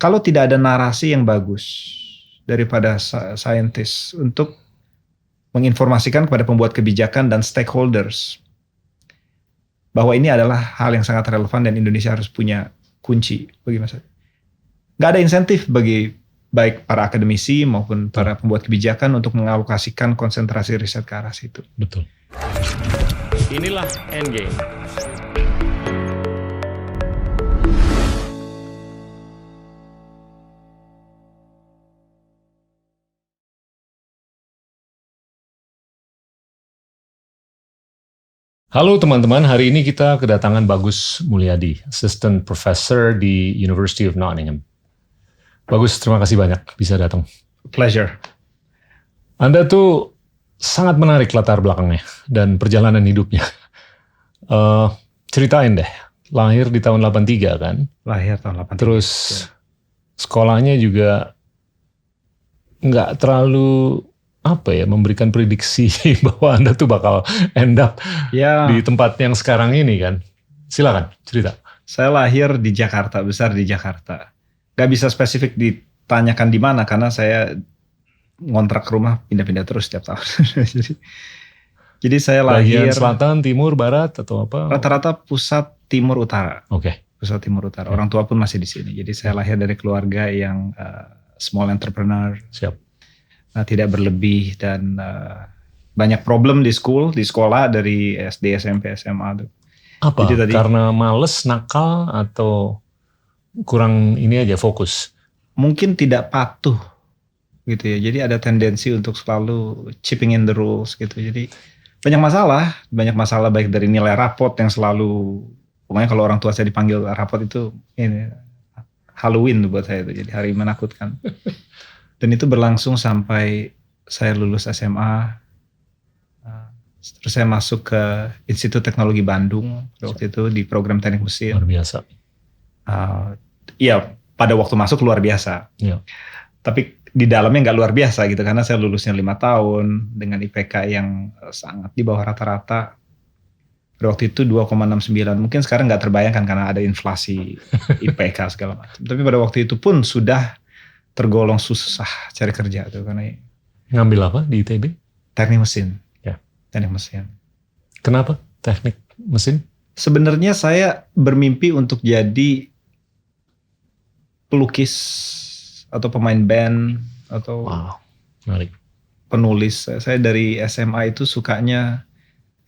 kalau tidak ada narasi yang bagus daripada saintis untuk menginformasikan kepada pembuat kebijakan dan stakeholders bahwa ini adalah hal yang sangat relevan dan Indonesia harus punya kunci bagi masa. Nggak ada insentif bagi baik para akademisi maupun para pembuat kebijakan untuk mengalokasikan konsentrasi riset ke arah situ. Betul. Inilah Endgame. Halo teman-teman, hari ini kita kedatangan Bagus Mulyadi, Assistant Professor di University of Nottingham. Bagus, terima kasih banyak bisa datang. Pleasure. Anda tuh sangat menarik latar belakangnya dan perjalanan hidupnya. Ceritain deh, lahir di tahun 83 kan? Lahir tahun 83. Terus sekolahnya juga nggak terlalu memberikan prediksi bahwa Anda tuh bakal end up di tempat yang sekarang ini kan. Silakan, cerita. Saya lahir di Jakarta, besar di Jakarta. Gak bisa spesifik ditanyakan di mana karena saya ngontrak rumah pindah-pindah terus setiap tahun. Jadi saya lahir bagian selatan, timur, barat atau apa? Rata-rata pusat timur utara. Oke. Pusat timur utara. Orang tua pun masih di sini. Jadi saya lahir dari keluarga yang small entrepreneur. Siap. Tidak berlebih dan banyak problem di sekolah dari SD, SMP, SMA. Apa? Jadi karena males, nakal, atau kurang ini aja fokus? Mungkin tidak patuh gitu ya. Jadi ada tendensi untuk selalu chipping in the rules gitu. Jadi banyak masalah baik dari nilai rapot yang selalu, pokoknya kalau orang tua saya dipanggil rapot itu ini Halloween buat saya itu, jadi hari menakutkan. Dan itu berlangsung sampai saya lulus SMA. Terus saya masuk ke Institut Teknologi Bandung waktu itu di program teknik mesin. Luar biasa. Iya, pada waktu masuk luar biasa. Ya. Tapi di dalamnya nggak luar biasa gitu karena saya lulusnya 5 tahun dengan IPK yang sangat di bawah rata-rata. Pada waktu itu 2,69. Mungkin sekarang nggak terbayangkan karena ada inflasi IPK segala macam. Tapi pada waktu itu pun sudah tergolong susah cari kerja tuh karena ngambil apa di ITB? Teknik mesin. Ya. Teknik mesin. Kenapa teknik mesin? Sebenarnya saya bermimpi untuk jadi pelukis atau pemain band atau menarik. Penulis. Saya dari SMA itu sukanya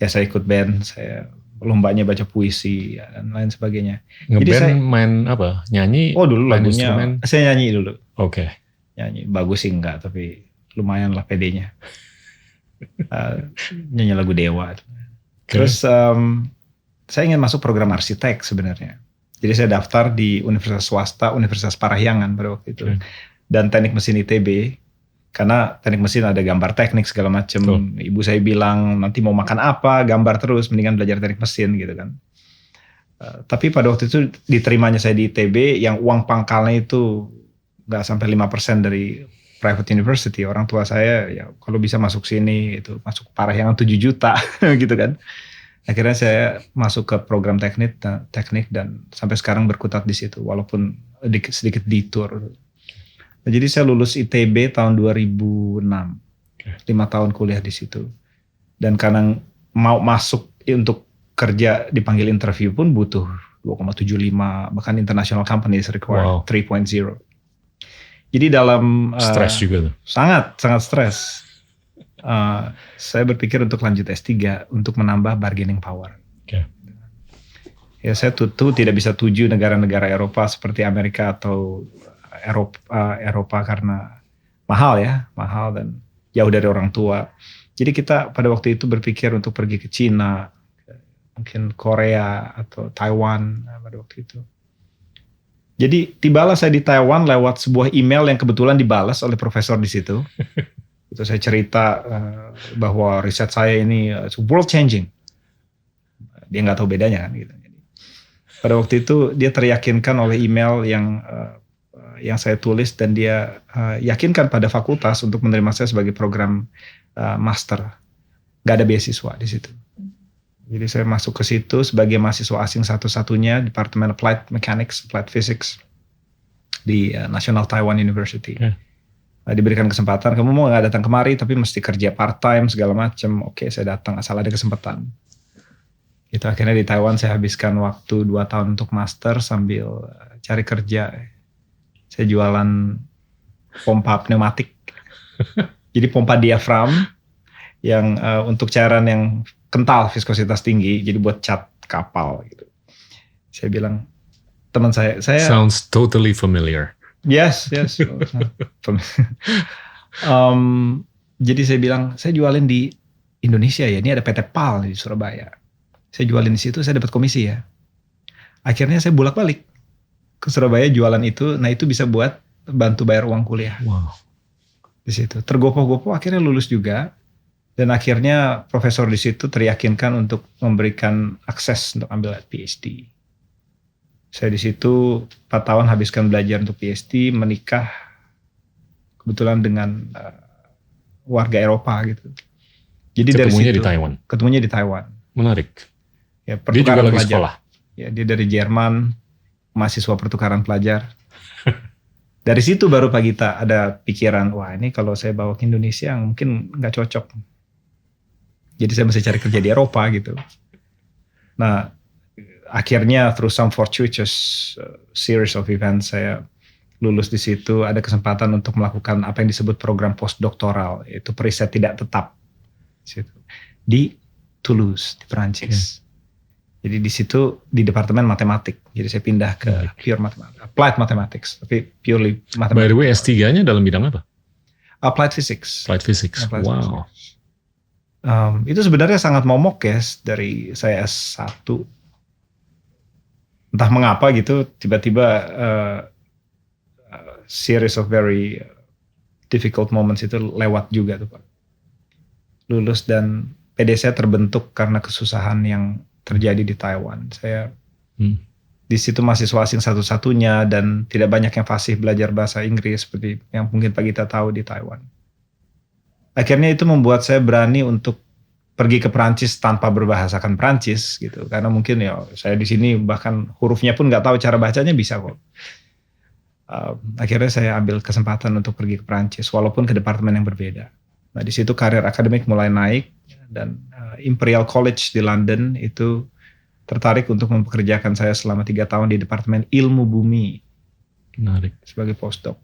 ya saya ikut band, saya lombanya baca puisi dan lain sebagainya. Ngeband main apa? Nyanyi? Oh dulu main lagunya instrumen? Saya nyanyi dulu. Oke. Nyanyi bagus sih enggak, tapi lumayan lah pedenya. Nyanyi lagu Dewa. Terus saya ingin masuk program arsitek sebenarnya. Jadi saya daftar di universitas swasta, Universitas Parahyangan pada waktu itu. Dan teknik mesin ITB. Karena teknik mesin ada gambar teknik segala macam. Ibu saya bilang nanti mau makan apa, gambar terus, mendingan belajar teknik mesin gitu kan. Tapi pada waktu itu diterimanya saya di ITB yang uang pangkalnya itu nggak sampai 5% dari private university. Orang tua saya ya kalau bisa masuk sini itu masuk Parahyangan 7 juta gitu kan. Akhirnya saya masuk ke program teknik dan sampai sekarang berkutat di situ walaupun sedikit detour. Nah, jadi saya lulus ITB tahun 2006, 5 tahun kuliah di situ. Dan karena mau masuk untuk kerja dipanggil interview pun butuh 2,75, bahkan international companies require 3.0. Jadi dalam stres juga tuh. Sangat stres. Saya berpikir untuk lanjut S3 untuk menambah bargaining power. Ya saya tidak bisa tuju negara-negara Eropa seperti Amerika atau Eropa karena mahal dan jauh dari orang tua. Jadi kita pada waktu itu berpikir untuk pergi ke Cina, mungkin Korea atau Taiwan pada waktu itu. Jadi tibalah saya di Taiwan lewat sebuah email yang kebetulan dibalas oleh profesor di situ. Itu saya cerita bahwa riset saya ini world changing. Dia nggak tahu bedanya kan gitu. Pada waktu itu dia teryakinkan oleh email yang saya tulis dan dia yakinkan pada fakultas untuk menerima saya sebagai program master. Gak ada beasiswa di situ. Jadi saya masuk ke situ sebagai mahasiswa asing satu-satunya, Departemen Applied Mechanics, Applied Physics. di National Taiwan University. Diberikan kesempatan, kamu mau nggak datang kemari tapi mesti kerja part time segala macam. Oke, saya datang asal ada kesempatan. Itu akhirnya di Taiwan saya habiskan waktu 2 tahun untuk master sambil cari kerja. Saya jualan pompa pneumatik. Jadi pompa diafram yang untuk cairan yang kental, viskositas tinggi, jadi buat cat kapal gitu. Saya bilang, teman saya sounds totally familiar. Yes. Jadi saya bilang, saya jualin di Indonesia ya, ini ada PT PAL di Surabaya. Saya jualin di situ, saya dapat komisi ya. Akhirnya saya bolak-balik ke Surabaya jualan itu, nah itu bisa buat bantu bayar uang kuliah. Wow. Di situ tergopoh-gopoh akhirnya lulus juga, dan akhirnya profesor di situ teryakinkan untuk memberikan akses untuk ambil PhD. Saya di situ 4 tahun habiskan belajar untuk PhD, menikah kebetulan dengan warga Eropa gitu. Jadi ketemunya dari situ, di Taiwan. Ketemunya di Taiwan. Menarik. Ya, dia juga lagi sekolah. Ya, dia dari Jerman, mahasiswa pertukaran pelajar. Dari situ baru Pak Gita ada pikiran, wah ini kalau saya bawa ke Indonesia mungkin nggak cocok. Jadi saya mesti cari kerja di Eropa gitu. Nah, akhirnya through some fortuitous series of events saya lulus di situ, ada kesempatan untuk melakukan apa yang disebut program postdoktoral, yaitu periset tidak tetap di Toulouse di Perancis. Jadi di situ di departemen matematik. Jadi saya pindah ke pure applied mathematics, tapi purely mathematics. By the way, S3-nya dalam bidang apa? Applied physics. Applied physics. Wow. Itu sebenarnya sangat momok ya dari saya S1. Entah mengapa gitu tiba-tiba series of very difficult moments itu lewat juga tuh Pak. Lulus dan PD saya terbentuk karena kesusahan yang terjadi di Taiwan. Saya di situ mahasiswa asing satu-satunya dan tidak banyak yang fasih belajar bahasa Inggris seperti yang mungkin Pak Gita tahu di Taiwan. Akhirnya itu membuat saya berani untuk pergi ke Perancis tanpa berbahasakan Perancis gitu. Karena mungkin ya saya di sini bahkan hurufnya pun nggak tahu cara bacanya bisa kok. Akhirnya saya ambil kesempatan untuk pergi ke Perancis walaupun ke departemen yang berbeda. Nah di situ karir akademik mulai naik dan Imperial College di London itu tertarik untuk mempekerjakan saya selama 3 tahun di Departemen Ilmu Bumi. Menarik. Sebagai postdoc.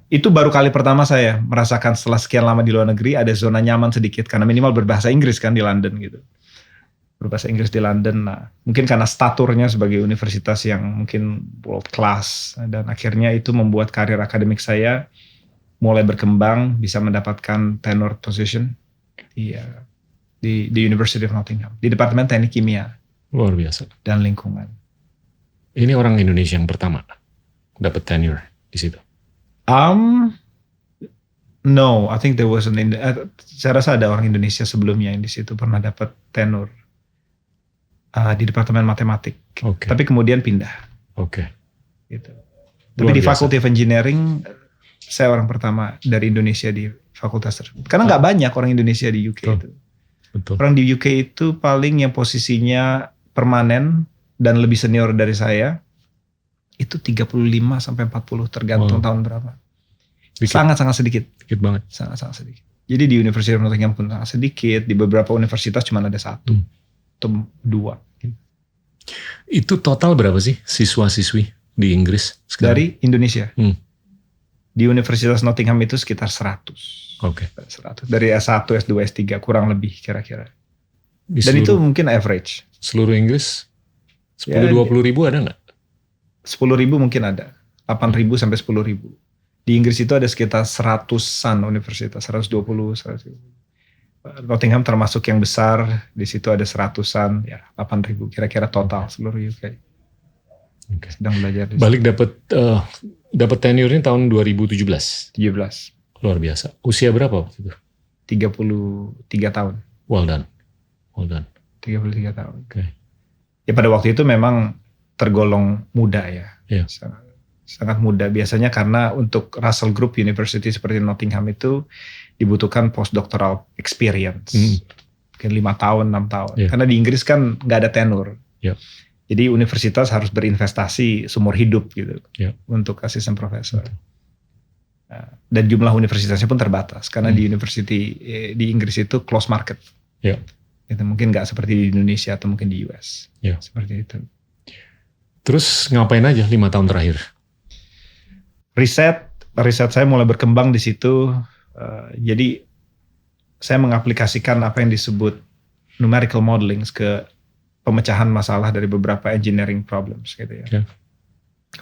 Itu baru kali pertama saya merasakan setelah sekian lama di luar negeri ada zona nyaman sedikit karena minimal berbahasa Inggris kan di London gitu. Berbahasa Inggris di London. Nah, mungkin karena staturnya sebagai universitas yang mungkin world class dan akhirnya itu membuat karir akademik saya mulai berkembang, bisa mendapatkan tenure position di University of Nottingham, di Departemen Teknik Kimia. Luar biasa. Dan lingkungan. Ini orang Indonesia yang pertama dapat tenure di situ. No, I think there was saya rasa ada orang Indonesia sebelumnya yang di situ pernah dapat tenure di Departemen Matematik. Okay. Tapi kemudian pindah. Oke. Gitu. Tapi di Faculty of Engineering saya orang pertama dari Indonesia di fakultas tersebut. Karena nggak banyak orang Indonesia di UK itu. Betul. Orang di UK itu paling yang posisinya permanen dan lebih senior dari saya itu 35 sampai 40 tergantung tahun berapa. Sangat-sangat sedikit. Dikit banget. Sangat-sangat sedikit. Jadi di University of Nottingham pun sangat sedikit. Di beberapa universitas cuma ada 1 atau 2. Itu total berapa sih siswa-siswi di Inggris sekarang? Dari Indonesia? Di Universitas Nottingham itu sekitar 100. Oke. 100. Dari S1, S2, S3 kurang lebih kira-kira. Dan itu mungkin average. Seluruh Inggris 10-20 ribu ada nggak? 10 ribu mungkin ada. 8 ribu sampai 10 ribu. Di Inggris itu ada sekitar 100-an universitas. 120, 100. Nottingham termasuk yang besar. Di situ ada 100-an. Ya 8 ribu kira-kira total seluruh UK. Sedang belajar di balik dapat tenure-nya tahun 2017. 17. Luar biasa. Usia berapa waktu itu? 33 tahun. Well done. 33 tahun. Okay. Ya pada waktu itu memang tergolong muda ya. Yeah. Sangat muda. Biasanya karena untuk Russell Group University seperti Nottingham itu dibutuhkan postdoctoral experience. Mungkin 5 tahun, 6 tahun. Yeah. Karena di Inggris kan nggak ada tenure. Yeah. Jadi universitas harus berinvestasi seumur hidup gitu untuk asisten profesor. Dan jumlah universitasnya pun terbatas karena di di Inggris itu close market. Itu mungkin nggak seperti di Indonesia atau mungkin di US. Seperti itu. Terus ngapain aja 5 tahun terakhir? Riset saya mulai berkembang di situ. Jadi saya mengaplikasikan apa yang disebut numerical modeling ke pemecahan masalah dari beberapa engineering problems gitu ya.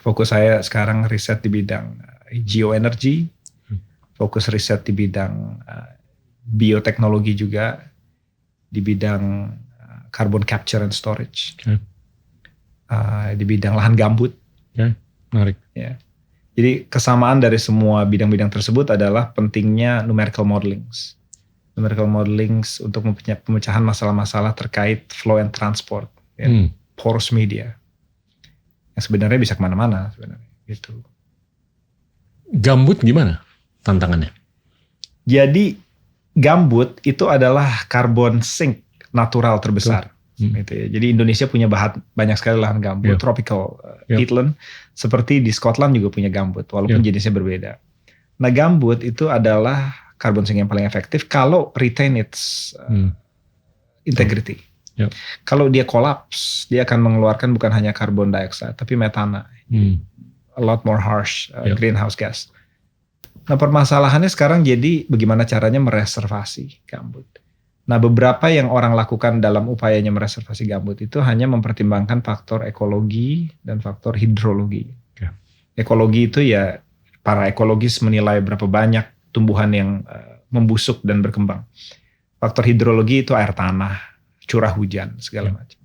Fokus saya sekarang riset di bidang geoenergy, fokus riset di bidang bioteknologi juga, di bidang carbon capture and storage, di bidang lahan gambut. Menarik. Ya. Jadi kesamaan dari semua bidang-bidang tersebut adalah pentingnya numerical modelings. Numerical modelings untuk pemecahan masalah-masalah terkait flow and transport, porous media. Yang sebenarnya bisa kemana-mana sebenarnya. Gitu. Gambut gimana tantangannya? Jadi gambut itu adalah carbon sink natural terbesar. Gitu ya. Jadi Indonesia punya banyak sekali lahan gambut, tropical peatland. Seperti di Scotland juga punya gambut, walaupun jenisnya berbeda. Nah gambut itu adalah carbon sink yang paling efektif kalau retain its integrity. Kalau dia collapse, dia akan mengeluarkan bukan hanya carbon dioxide, tapi metana. A lot more harsh greenhouse gas. Nah permasalahannya sekarang jadi bagaimana caranya mereservasi gambut. Nah beberapa yang orang lakukan dalam upayanya mereservasi gambut itu hanya mempertimbangkan faktor ekologi dan faktor hidrologi. Ekologi itu ya para ekologis menilai berapa banyak tumbuhan yang membusuk dan berkembang. Faktor hidrologi itu air tanah, curah hujan, segala macam.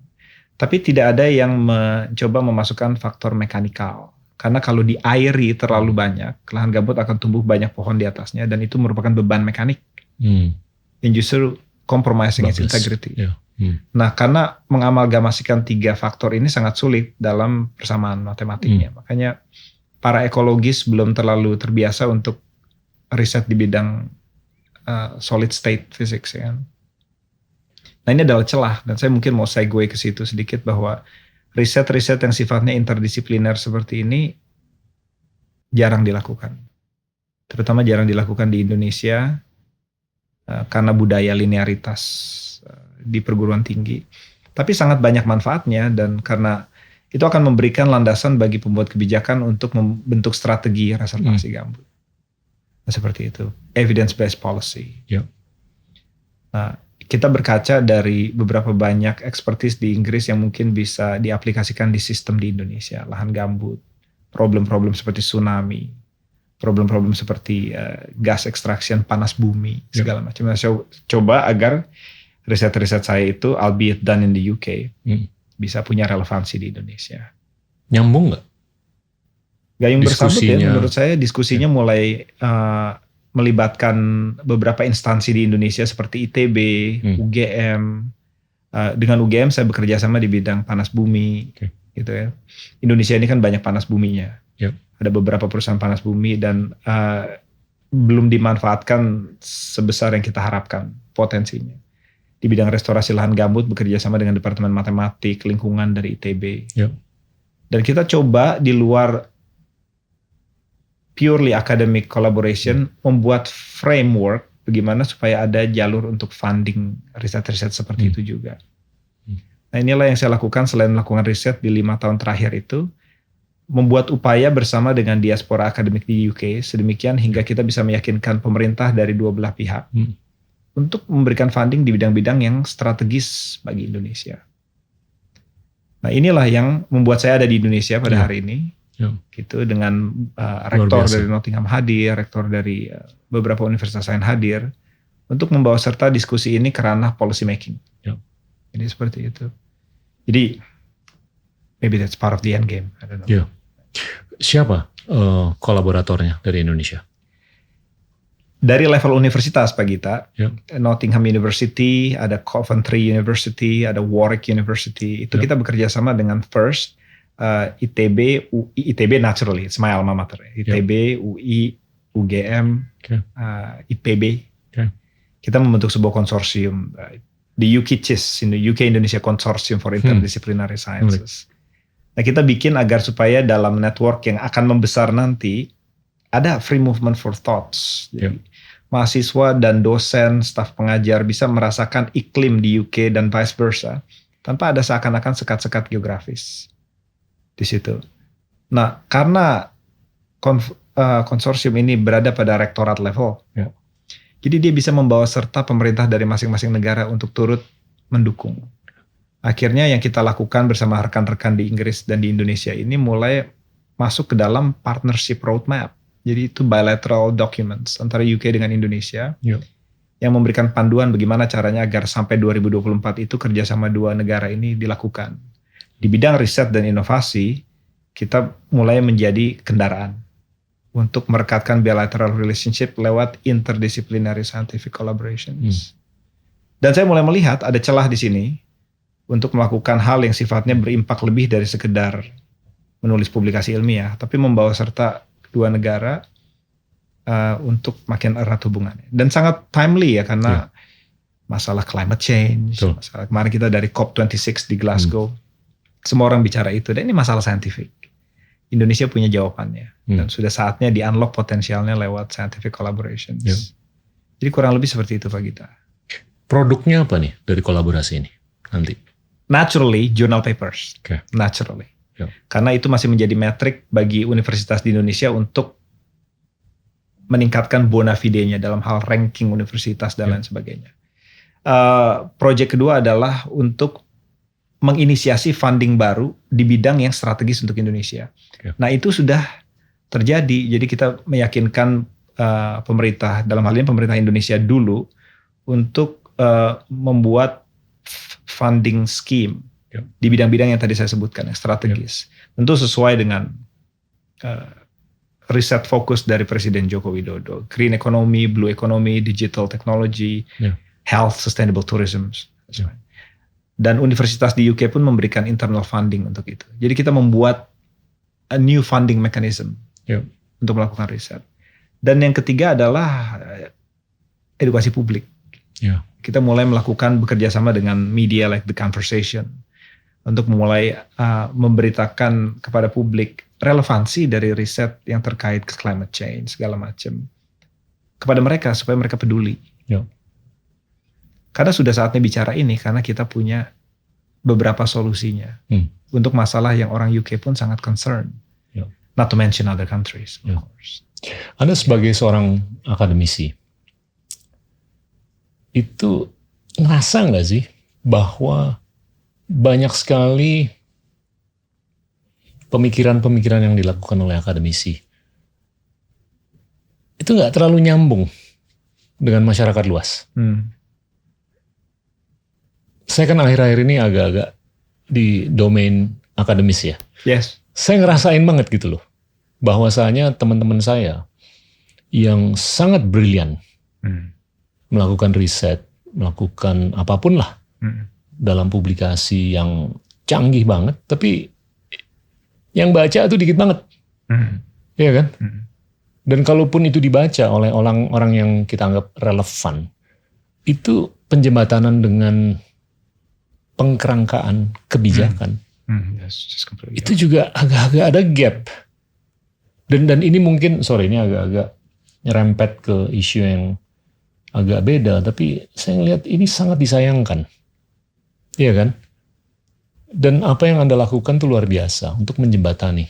Tapi tidak ada yang mencoba memasukkan faktor mekanikal. Karena kalau diairi terlalu banyak, lahan gambut akan tumbuh banyak pohon di atasnya dan itu merupakan beban mekanik. Yang justru compromising its integrity. Nah, karena mengamalgamasikan 3 faktor ini sangat sulit dalam persamaan matematiknya. Makanya para ekologis belum terlalu terbiasa untuk riset di bidang solid state physics ya kan. Nah ini adalah celah dan saya mungkin mau segue ke situ sedikit bahwa riset-riset yang sifatnya interdisipliner seperti ini jarang dilakukan. Terutama jarang dilakukan di Indonesia karena budaya linearitas di perguruan tinggi. Tapi sangat banyak manfaatnya dan karena itu akan memberikan landasan bagi pembuat kebijakan untuk membentuk strategi reservasi gambut. Nah, seperti itu, evidence-based policy. Nah, kita berkaca dari beberapa banyak expertise di Inggris yang mungkin bisa diaplikasikan di sistem di Indonesia, lahan gambut, problem-problem seperti tsunami, problem-problem seperti gas extraction, panas bumi, segala macam. Nah, saya coba agar riset-riset saya itu, albeit done in the UK, bisa punya relevansi di Indonesia. Nyambung nggak? Gayung bersambut ya, menurut saya diskusinya mulai melibatkan beberapa instansi di Indonesia seperti ITB, UGM. Dengan UGM saya bekerja sama di bidang panas bumi, gitu ya. Indonesia ini kan banyak panas buminya. Ada beberapa perusahaan panas bumi dan belum dimanfaatkan sebesar yang kita harapkan potensinya. Di bidang restorasi lahan gambut bekerja sama dengan Departemen Matematik Lingkungan dari ITB. Dan kita coba di luar purely academic collaboration membuat framework bagaimana supaya ada jalur untuk funding riset-riset seperti itu juga. Nah inilah yang saya lakukan selain melakukan riset di 5 tahun terakhir itu, membuat upaya bersama dengan diaspora akademik di UK sedemikian hingga kita bisa meyakinkan pemerintah dari 2 belah pihak untuk memberikan funding di bidang-bidang yang strategis bagi Indonesia. Nah inilah yang membuat saya ada di Indonesia pada hari ini. Gitu dengan rektor dari Nottingham hadir, rektor dari beberapa universitas lain hadir untuk membawa serta diskusi ini ke ranah policy making. Jadi seperti itu. Jadi maybe that's part of the end game. I don't know. Siapa kolaboratornya dari Indonesia? Dari level universitas Pak Gita, Nottingham University, ada Coventry University, ada Warwick University. Itu kita bekerja sama dengan FIRST. ITB, ITB naturally, it's my alma mater. ITB, UI, UGM, IPB. Kita membentuk sebuah konsorsium, the UKICIS, UK Indonesia Consortium for Interdisciplinary Sciences. Nah, kita bikin agar supaya dalam network yang akan membesar nanti ada free movement for thoughts. Jadi mahasiswa dan dosen, staf pengajar bisa merasakan iklim di UK dan vice versa tanpa ada seakan-akan sekat-sekat geografis di situ. Nah, karena konsorsium ini berada pada rektorat level, jadi dia bisa membawa serta pemerintah dari masing-masing negara untuk turut mendukung. Akhirnya yang kita lakukan bersama rekan-rekan di Inggris dan di Indonesia ini mulai masuk ke dalam partnership roadmap. Jadi itu bilateral documents antara UK dengan Indonesia yang memberikan panduan bagaimana caranya agar sampai 2024 itu kerjasama dua negara ini dilakukan. Di bidang riset dan inovasi, kita mulai menjadi kendaraan untuk merekatkan bilateral relationship lewat interdisciplinary scientific collaborations. Dan saya mulai melihat ada celah di sini untuk melakukan hal yang sifatnya berimpak lebih dari sekedar menulis publikasi ilmiah, tapi membawa serta kedua negara untuk makin erat hubungannya. Dan sangat timely ya, karena masalah climate change, masalah kemarin kita dari COP26 di Glasgow, semua orang bicara itu, dan ini masalah saintifik. Indonesia punya jawabannya, dan sudah saatnya di-unlock potensialnya lewat scientific collaborations. Jadi kurang lebih seperti itu Pak Gita. Produknya apa nih dari kolaborasi ini nanti? Naturally, journal papers. Naturally. Karena itu masih menjadi metrik bagi universitas di Indonesia untuk meningkatkan bona fide-nya dalam hal ranking universitas dan lain sebagainya. Proyek kedua adalah untuk menginisiasi funding baru di bidang yang strategis untuk Indonesia. Nah, itu sudah terjadi. Jadi kita meyakinkan pemerintah, dalam hal ini pemerintah Indonesia dulu, untuk membuat funding scheme di bidang-bidang yang tadi saya sebutkan, yang strategis. Tentu sesuai dengan riset fokus dari Presiden Joko Widodo. Green economy, blue economy, digital technology, health, sustainable tourism. Dan universitas di UK pun memberikan internal funding untuk itu. Jadi kita membuat a new funding mechanism untuk melakukan riset. Dan yang ketiga adalah edukasi publik. Kita mulai melakukan bekerja sama dengan media like The Conversation untuk mulai memberitakan kepada publik relevansi dari riset yang terkait climate change segala macam kepada mereka supaya mereka peduli. Karena sudah saatnya bicara ini, karena kita punya beberapa solusinya untuk masalah yang orang UK pun sangat concern. Not to mention other countries, of course. Anda sebagai seorang akademisi, itu ngerasa nggak sih bahwa banyak sekali pemikiran-pemikiran yang dilakukan oleh akademisi itu nggak terlalu nyambung dengan masyarakat luas? Saya kan akhir-akhir ini agak-agak di domain akademis ya. Saya ngerasain banget gitu loh, bahwasanya teman-teman saya yang sangat brilian melakukan riset, melakukan apapun lah dalam publikasi yang canggih banget, tapi yang baca itu dikit banget, iya kan? Dan kalaupun itu dibaca oleh orang-orang yang kita anggap relevan, itu penjembatanan dengan pengkerangkaan kebijakan. Itu juga agak-agak ada gap. Dan ini mungkin, ini agak-agak nyerempet ke isu yang agak beda, tapi saya ngelihat ini sangat disayangkan. Iya kan? Dan apa yang Anda lakukan tuh luar biasa untuk menjembatani.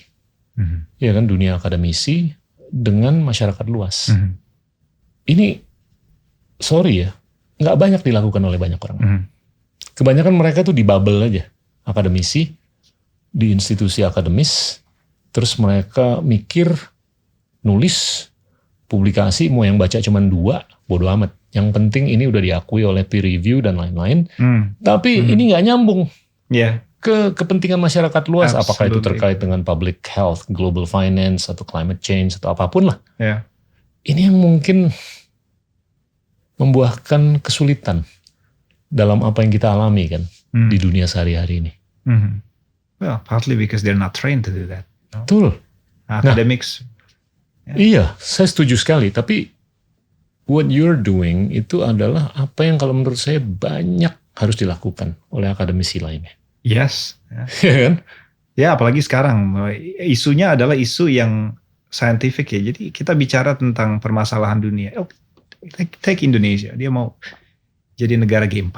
Iya kan, dunia akademisi dengan masyarakat luas. Ini, ya, nggak banyak dilakukan oleh banyak orang. Kebanyakan mereka tuh di bubble aja, akademisi, di institusi akademis, terus mereka mikir, nulis, publikasi, mau yang baca cuma 2, bodo amat. Yang penting ini udah diakui oleh peer review dan lain-lain. Tapi ini nggak nyambung ke kepentingan masyarakat luas. Absolutely. Apakah itu terkait dengan public health, global finance, atau climate change, atau apapun lah. Ini yang mungkin membuahkan kesulitan dalam apa yang kita alami kan di dunia sehari-hari ini. Well, partly because they're not trained to do that. No? Betul. Academics. Iya, saya setuju sekali. Tapi what you're doing itu adalah apa yang kalau menurut saya banyak harus dilakukan oleh akademisi lainnya. Yes. Iya kan? Ya apalagi sekarang isunya adalah isu yang scientific ya. Jadi kita bicara tentang permasalahan dunia. Take Indonesia, dia mau jadi negara G4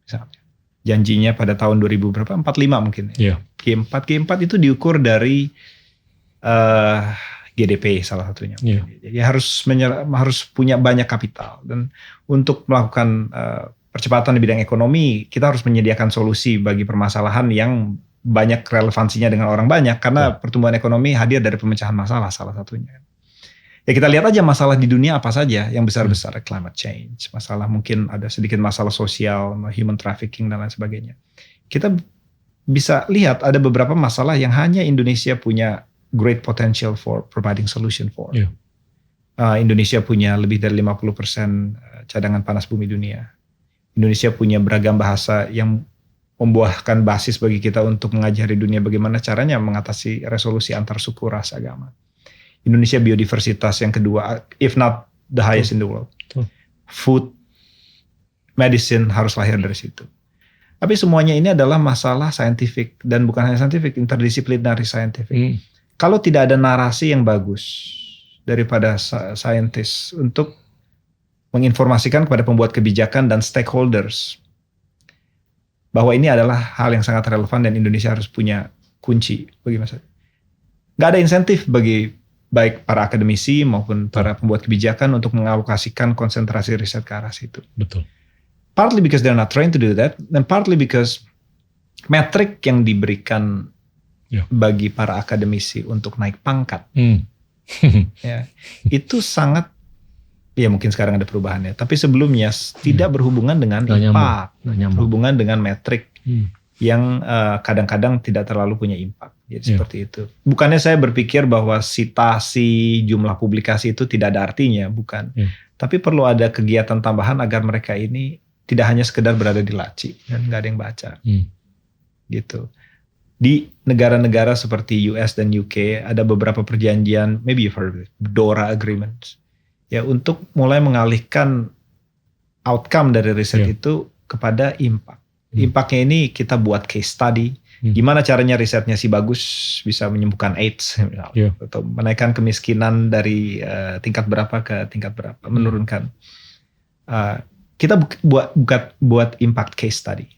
misalnya. Janjinya pada tahun 2045 mungkin ya. G4 itu diukur dari GDP salah satunya. Jadi harus punya banyak kapital, dan untuk melakukan percepatan di bidang ekonomi kita harus menyediakan solusi bagi permasalahan yang banyak relevansinya dengan orang banyak, karena pertumbuhan ekonomi hadir dari pemecahan masalah salah satunya. Ya kita lihat aja masalah di dunia apa saja yang besar-besar, climate change, masalah mungkin ada sedikit masalah sosial, human trafficking dan lain sebagainya. Kita bisa lihat ada beberapa masalah yang hanya Indonesia punya great potential for providing solution for. Indonesia punya lebih dari 50% cadangan panas bumi dunia. Indonesia punya beragam bahasa yang membuahkan basis bagi kita untuk mengajari dunia bagaimana caranya mengatasi resolusi antar suku, ras, agama. Indonesia biodiversitas yang kedua, if not the highest in the world. Food, medicine harus lahir dari situ. Tapi semuanya ini adalah masalah scientific, dan bukan hanya scientific, interdisciplinary scientific. Kalau tidak ada narasi yang bagus daripada scientist untuk menginformasikan kepada pembuat kebijakan dan stakeholders bahwa ini adalah hal yang sangat relevan dan Indonesia harus punya kunci bagi masa. Gak ada insentif bagi baik para akademisi maupun para pembuat kebijakan untuk mengalokasikan konsentrasi riset ke arah situ. Betul. Partly because they're not trained to do that, and partly because metrik yang diberikan bagi para akademisi untuk naik pangkat, ya, itu sangat, ya mungkin sekarang ada perubahannya, tapi sebelumnya tidak berhubungan dengan impact, berhubungan dengan metrik yang kadang-kadang tidak terlalu punya impact. Jadi seperti itu. Bukannya saya berpikir bahwa sitasi, jumlah publikasi itu tidak ada artinya, bukan. Tapi perlu ada kegiatan tambahan agar mereka ini tidak hanya sekedar berada di laci dan nggak ada yang baca. Gitu. Di negara-negara seperti US dan UK ada beberapa perjanjian, maybe you've heard of it, DORA agreements. Ya, untuk mulai mengalihkan outcome dari riset itu kepada impact. Impactnya ini kita buat case study, gimana caranya risetnya si bagus bisa menyembuhkan AIDS, atau menaikkan kemiskinan dari tingkat berapa ke tingkat berapa, menurunkan. Kita buat impact case study.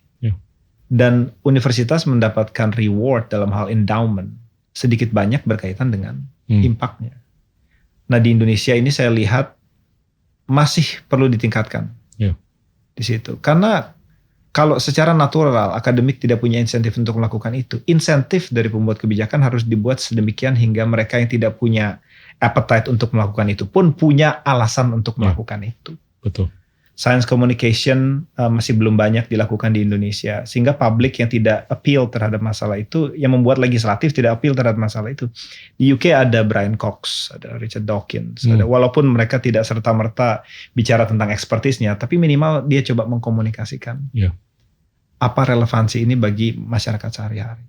Dan universitas mendapatkan reward dalam hal endowment sedikit banyak berkaitan dengan impactnya. Nah di Indonesia ini saya lihat masih perlu ditingkatkan di situ. Karena kalau secara natural akademik tidak punya insentif untuk melakukan itu, insentif dari pembuat kebijakan harus dibuat sedemikian hingga mereka yang tidak punya appetite untuk melakukan itu pun punya alasan untuk melakukan itu. Betul. Science communication masih belum banyak dilakukan di Indonesia, sehingga publik yang tidak appeal terhadap masalah itu, yang membuat legislatif tidak appeal terhadap masalah itu. Di UK ada Brian Cox, ada Richard Dawkins, ada, walaupun mereka tidak serta-merta bicara tentang ekspertisnya, tapi minimal dia coba mengkomunikasikan apa relevansi ini bagi masyarakat sehari-hari.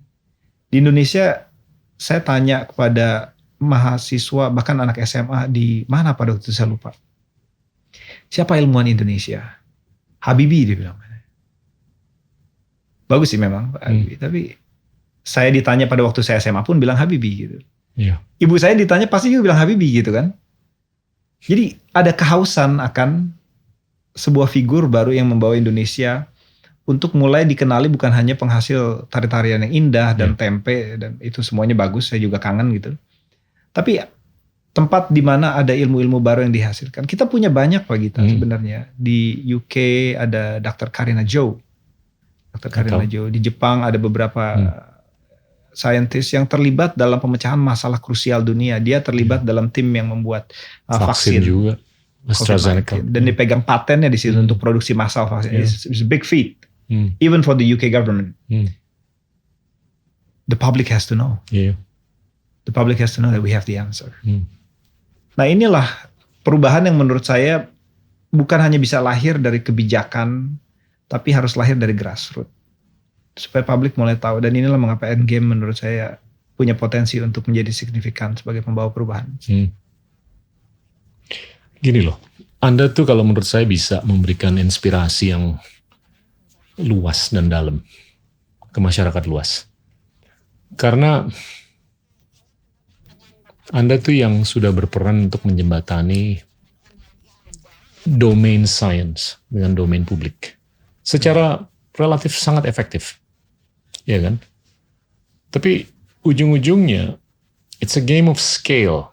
Di Indonesia, saya tanya kepada mahasiswa, bahkan anak SMA di mana pada waktu itu saya lupa. Siapa ilmuwan Indonesia? Habibie dia bilang. Bagus sih memang Pak Habibie, tapi saya ditanya pada waktu saya SMA pun bilang Habibie gitu. Ibu saya ditanya pasti juga bilang Habibie gitu kan. Jadi ada kehausan akan sebuah figur baru yang membawa Indonesia untuk mulai dikenali bukan hanya penghasil tari-tarian yang indah dan tempe, dan itu semuanya bagus, saya juga kangen gitu. Tapi tempat di mana ada ilmu-ilmu baru yang dihasilkan. Kita punya banyak Pak Gita sebenarnya. Di UK ada Dr. Karina Jo. Dr. Karina Jo. Di Jepang ada beberapa scientist yang terlibat dalam pemecahan masalah krusial dunia. Dia terlibat dalam tim yang membuat vaksin juga. AstraZeneca. Dan dipegang patennya di situ untuk produksi massal vaksin. It's a big feat. Even for the UK government. The public has to know. The public has to know that we have the answer. Nah inilah perubahan yang menurut saya bukan hanya bisa lahir dari kebijakan, tapi harus lahir dari grassroots. Supaya publik mulai tahu, dan inilah mengapa Endgame menurut saya punya potensi untuk menjadi signifikan sebagai pembawa perubahan. Gini loh, Anda tuh kalau menurut saya bisa memberikan inspirasi yang luas dan dalam ke masyarakat luas. Karena Anda tuh yang sudah berperan untuk menjembatani domain science dengan domain publik secara relatif sangat efektif, ya kan? Tapi ujung-ujungnya it's a game of scale,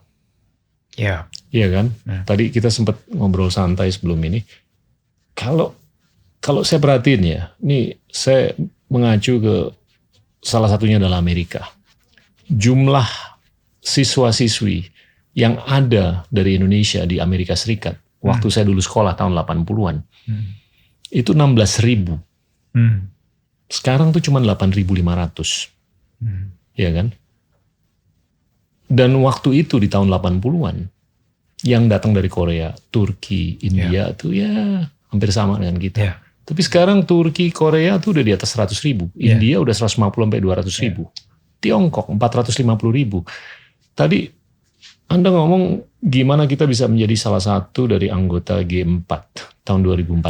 ya, ya kan? Tadi kita sempat ngobrol santai sebelum ini. Kalau saya perhatiin ya, ini saya mengacu ke salah satunya adalah Amerika. Jumlah siswa-siswi yang ada dari Indonesia di Amerika Serikat, waktu saya dulu sekolah tahun 80-an, itu 16.000. Sekarang tuh cuma 8.500. Ya kan? Dan waktu itu di tahun 80-an, yang datang dari Korea, Turki, India tuh ya hampir sama dengan kita. Tapi sekarang Turki, Korea tuh udah di atas 100.000. India udah 150-200.000. Tiongkok 450.000. Tadi Anda ngomong gimana kita bisa menjadi salah satu dari anggota G4 tahun 2045.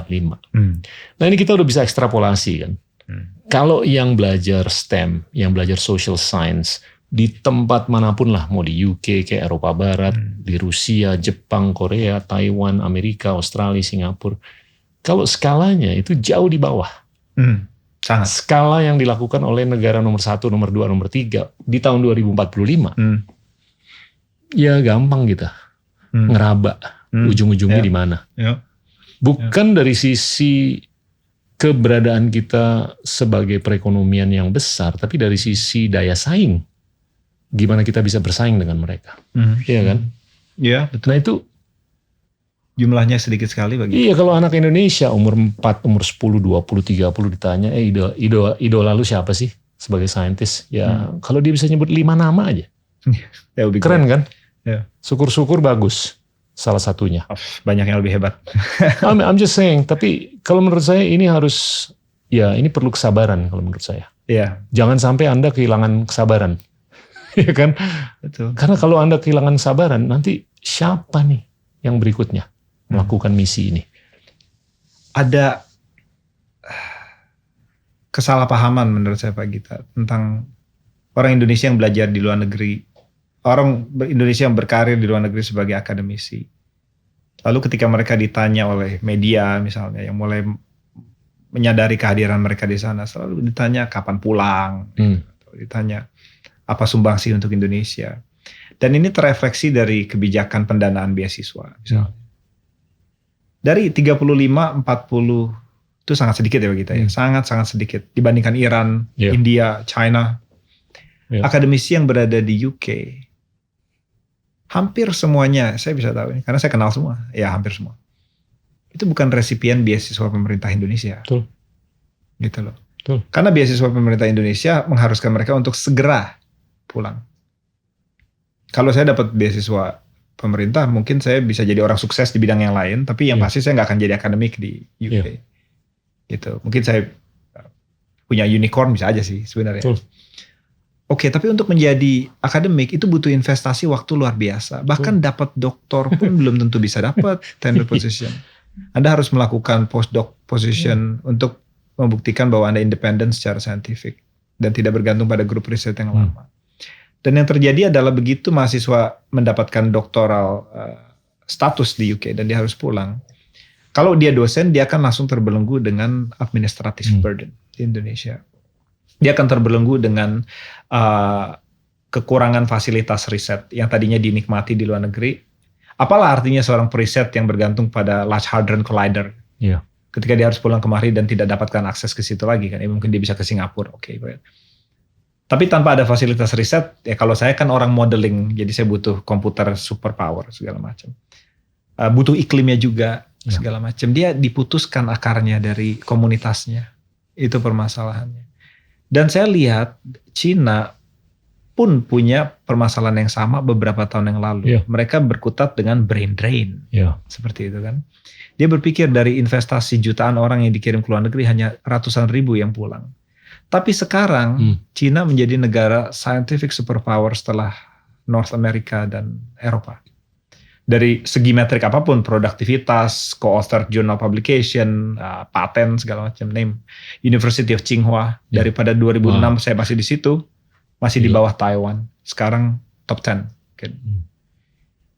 Nah ini kita udah bisa ekstrapolasi kan. Kalau yang belajar STEM, yang belajar social science, di tempat manapun lah, mau di UK, kayak Eropa Barat, di Rusia, Jepang, Korea, Taiwan, Amerika, Australia, Singapura, kalau skalanya itu jauh di bawah. Sangat. Skala yang dilakukan oleh negara nomor 1, nomor 2, nomor 3 di tahun 2045. Ya gampang kita ngeraba ujung-ujungnya di mana. Bukan dari sisi keberadaan kita sebagai perekonomian yang besar, tapi dari sisi daya saing. Gimana kita bisa bersaing dengan mereka. Iya kan? Iya, betul. Nah itu jumlahnya sedikit sekali bagi. Iya, kalau anak Indonesia umur 4, umur 10, 20, 30 ditanya, idola lu siapa sih sebagai saintis? Ya, kalau dia bisa nyebut 5 nama aja. Ya, keren kan? Ya. Syukur-syukur bagus salah satunya. Banyak yang lebih hebat. I'm just saying, tapi kalau menurut saya ini harus, ya ini perlu kesabaran kalau menurut saya. Iya. Jangan sampai Anda kehilangan kesabaran. Ya kan? Betul. Karena kalau Anda kehilangan kesabaran, nanti siapa nih yang berikutnya melakukan misi ini? Ada kesalahpahaman menurut saya Pak Gita tentang orang Indonesia yang belajar di luar negeri. Orang Indonesia yang berkarir di luar negeri sebagai akademisi. Lalu ketika mereka ditanya oleh media misalnya yang mulai menyadari kehadiran mereka di sana, selalu ditanya kapan pulang, ditanya apa sumbangsi untuk Indonesia. Dan ini terefleksi dari kebijakan pendanaan beasiswa misalnya. Dari 35-40 itu sangat sedikit ya kita ya, sangat-sangat sedikit dibandingkan Iran, India, China. Akademisi yang berada di UK hampir semuanya, saya bisa tahu ini karena saya kenal semua, ya hampir semua. Itu bukan resipien beasiswa pemerintah Indonesia. Betul. Gitu loh. Betul. Karena beasiswa pemerintah Indonesia mengharuskan mereka untuk segera pulang. Kalau saya dapat beasiswa pemerintah, mungkin saya bisa jadi orang sukses di bidang yang lain, tapi yang pasti saya nggak akan jadi akademik di UK. Gitu. Mungkin saya punya unicorn bisa aja sih sebenarnya. Betul. Oke, tapi untuk menjadi akademik itu butuh investasi waktu luar biasa. Bahkan dapat doktor pun belum tentu bisa dapat tenure position. Anda harus melakukan postdoc position untuk membuktikan bahwa Anda independen secara saintifik dan tidak bergantung pada grup riset yang lama. Dan yang terjadi adalah begitu mahasiswa mendapatkan doktoral status di UK dan dia harus pulang. Kalau dia dosen, dia akan langsung terbelenggu dengan administrative burden di Indonesia. Dia akan terbelenggu dengan kekurangan fasilitas riset yang tadinya dinikmati di luar negeri. Apalah artinya seorang periset yang bergantung pada Large Hadron Collider? Ketika dia harus pulang kemari dan tidak dapatkan akses ke situ lagi kan? Mungkin dia bisa ke Singapura, oke. Tapi tanpa ada fasilitas riset, ya kalau saya kan orang modeling, jadi saya butuh komputer superpower segala macam. Butuh iklimnya juga segala macam. Dia diputuskan akarnya dari komunitasnya. Itu permasalahannya. Dan saya lihat Cina pun punya permasalahan yang sama beberapa tahun yang lalu. Mereka berkutat dengan brain drain. Seperti itu kan. Dia berpikir dari investasi jutaan orang yang dikirim ke luar negeri hanya ratusan ribu yang pulang. Tapi sekarang Cina menjadi negara scientific superpower setelah North America dan Eropa. Dari segi metrik apapun, produktivitas, co-authored journal publication, paten segala macam, name University of Tsinghua. Daripada 2006 saya masih di situ, masih di bawah Taiwan, sekarang top 10.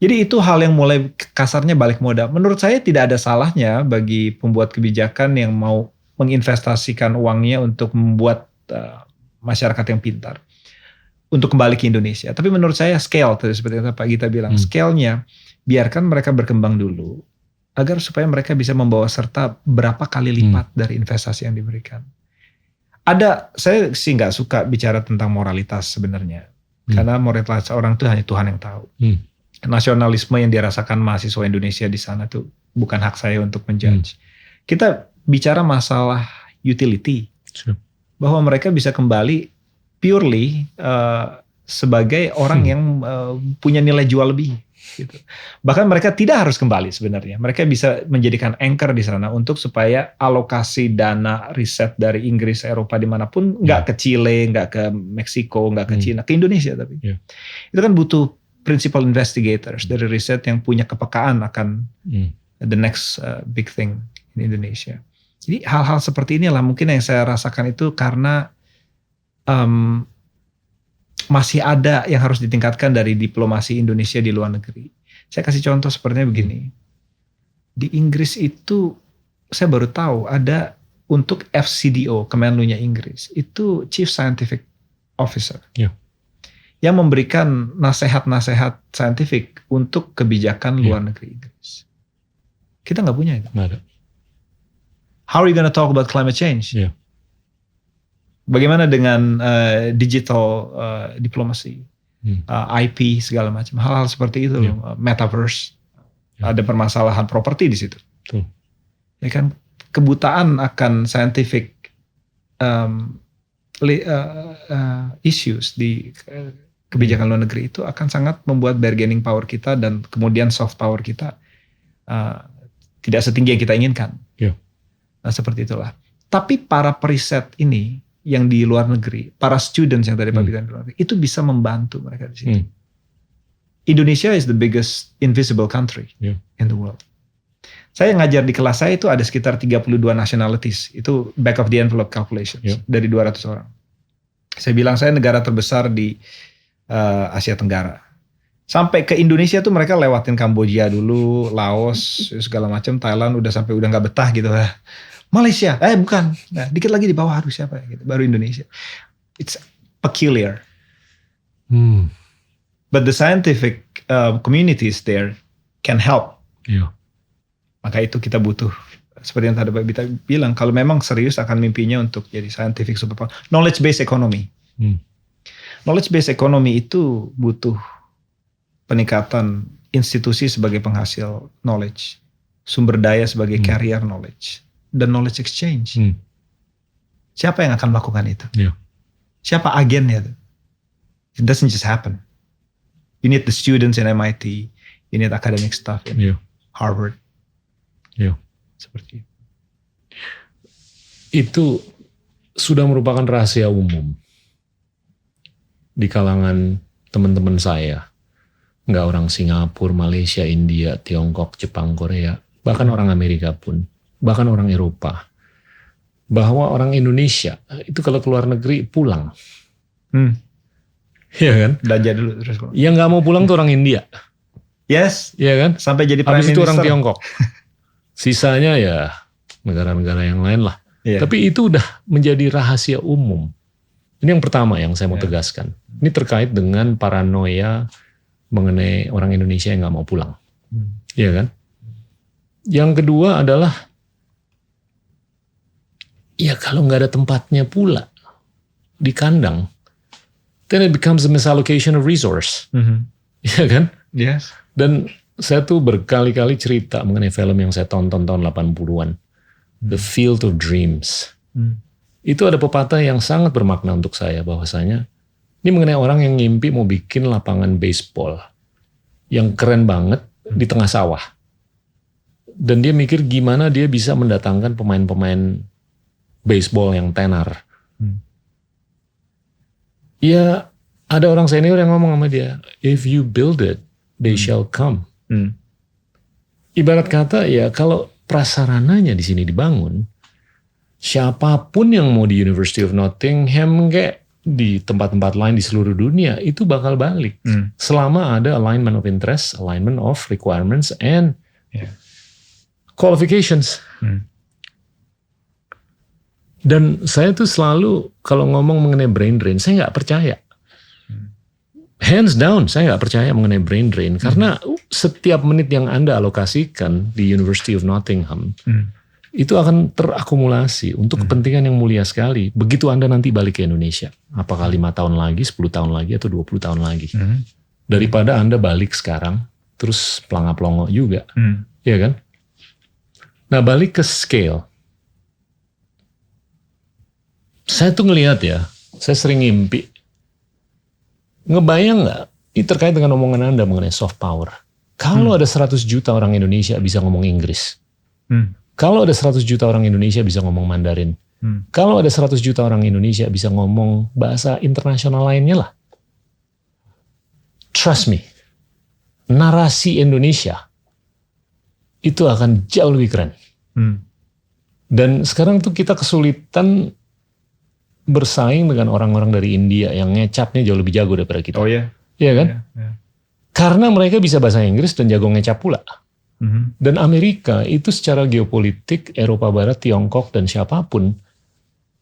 Jadi itu hal yang mulai kasarnya balik modal. Menurut saya tidak ada salahnya bagi pembuat kebijakan yang mau menginvestasikan uangnya untuk membuat masyarakat yang pintar untuk kembali ke Indonesia. Tapi menurut saya scale, seperti yang Pak Gita bilang, scale-nya biarkan mereka berkembang dulu agar supaya mereka bisa membawa serta berapa kali lipat dari investasi yang diberikan. Saya sih nggak suka bicara tentang moralitas sebenarnya, karena moralitas orang itu hanya Tuhan yang tahu. Nasionalisme yang dirasakan mahasiswa Indonesia di sana tuh bukan hak saya untuk menjudge. Kita bicara masalah utility, bahwa mereka bisa kembali purely sebagai orang yang punya nilai jual lebih. Gitu. Bahkan mereka tidak harus kembali sebenarnya. Mereka bisa menjadikan anchor di sana untuk supaya alokasi dana riset dari Inggris, Eropa dimanapun nggak ke Chile, nggak ke Meksiko, nggak ke Cina, ke Indonesia tapi. Itu kan butuh principal investigators dari riset yang punya kepekaan akan the next big thing in Indonesia. Jadi hal-hal seperti inilah mungkin yang saya rasakan itu karena masih ada yang harus ditingkatkan dari diplomasi Indonesia di luar negeri. Saya kasih contoh sepertinya begini. Di Inggris itu saya baru tahu ada untuk FCDO, Kemenlunya Inggris, itu Chief Scientific Officer. Yang memberikan nasihat-nasihat saintifik untuk kebijakan luar negeri Inggris. Kita nggak punya itu. Nggak ada. How are you going to talk about climate change? Bagaimana dengan digital diplomasi, IP segala macam, hal-hal seperti itu, metaverse, ada permasalahan properti di situ. Ya kan, kebutaan akan scientific issues di kebijakan luar negeri itu akan sangat membuat bargaining power kita dan kemudian soft power kita tidak setinggi yang kita inginkan. Nah, seperti itulah. Tapi para periset ini yang di luar negeri, para students yang tadi Pak Bita bilang, itu bisa membantu mereka di sini. Indonesia is the biggest invisible country in the world. Saya ngajar di kelas saya itu ada sekitar 32 nationalities, itu back of the envelope calculations dari 200 orang. Saya bilang saya negara terbesar di Asia Tenggara. Sampai ke Indonesia tuh mereka lewatin Kamboja dulu, Laos, segala macam, Thailand udah sampai udah nggak betah gitu lah. Malaysia, bukan. Nah, dikit lagi di bawah harus siapa ya? Gitu. Baru Indonesia. It's peculiar. But the scientific communities there can help. Maka itu kita butuh. Seperti yang tadi Pak Bita bilang, kalau memang serius akan mimpinya untuk jadi scientific superpower. Knowledge based economy. Knowledge based economy itu butuh peningkatan institusi sebagai penghasil knowledge. Sumber daya sebagai carrier knowledge. Dan knowledge exchange. Siapa yang akan melakukan itu? Siapa agennya? It doesn't just happen. You need the students in MIT, you need academic staff in Harvard. Seperti itu. Itu sudah merupakan rahasia umum di kalangan teman-teman saya. Nggak orang Singapura, Malaysia, India, Tiongkok, Jepang, Korea, bahkan orang Amerika pun. Bahkan orang Eropa, bahwa orang Indonesia itu kalau keluar negeri pulang, ya kan? Belanja dulu terus. Yang nggak mau pulang tuh orang India, ya kan? Sampai jadi prime minister. Habis itu orang Tiongkok, sisanya ya negara-negara yang lain lah. Tapi itu udah menjadi rahasia umum. Ini yang pertama yang saya mau tegaskan. Ini terkait dengan paranoia mengenai orang Indonesia yang nggak mau pulang, ya kan? Yang kedua adalah ya kalau nggak ada tempatnya pula di kandang, then it becomes a misallocation of resource, ya kan? Dan saya tuh berkali-kali cerita mengenai film yang saya tonton tahun 80-an, The Field of Dreams. Itu ada pepatah yang sangat bermakna untuk saya, bahwasanya ini mengenai orang yang ngimpi mau bikin lapangan baseball yang keren banget di tengah sawah, dan dia mikir gimana dia bisa mendatangkan pemain-pemain baseball yang tenar. Ya ada orang senior yang ngomong sama dia, if you build it, they shall come. Ibarat kata ya kalau prasarananya di sini dibangun, siapapun yang mau di University of Nottingham kayak di tempat-tempat lain di seluruh dunia itu bakal balik. Selama ada alignment of interest, alignment of requirements and qualifications. Dan saya tuh selalu kalau ngomong mengenai brain drain, saya nggak percaya. Hands down, saya nggak percaya mengenai brain drain. Karena setiap menit yang Anda alokasikan di University of Nottingham, itu akan terakumulasi untuk kepentingan yang mulia sekali. Begitu Anda nanti balik ke Indonesia. Apakah 5 tahun lagi, 10 tahun lagi, atau 20 tahun lagi. Daripada Anda balik sekarang, terus pelangap-pelongo juga. Iya kan? Nah, balik ke scale. Saya tuh ngelihat ya, saya sering ngimpi. Ngebayang nggak? Ini terkait dengan omongan Anda mengenai soft power. Kalau ada 100 juta orang Indonesia bisa ngomong Inggris. Kalau ada 100 juta orang Indonesia bisa ngomong Mandarin. Kalau ada 100 juta orang Indonesia bisa ngomong bahasa internasional lainnya lah. Trust me. Narasi Indonesia itu akan jauh lebih keren. Dan sekarang tuh kita kesulitan bersaing dengan orang-orang dari India yang ngecapnya jauh lebih jago daripada kita. Oh iya? Iya kan? Karena mereka bisa bahasa Inggris dan jago ngecap pula. Dan Amerika itu secara geopolitik, Eropa Barat, Tiongkok, dan siapapun,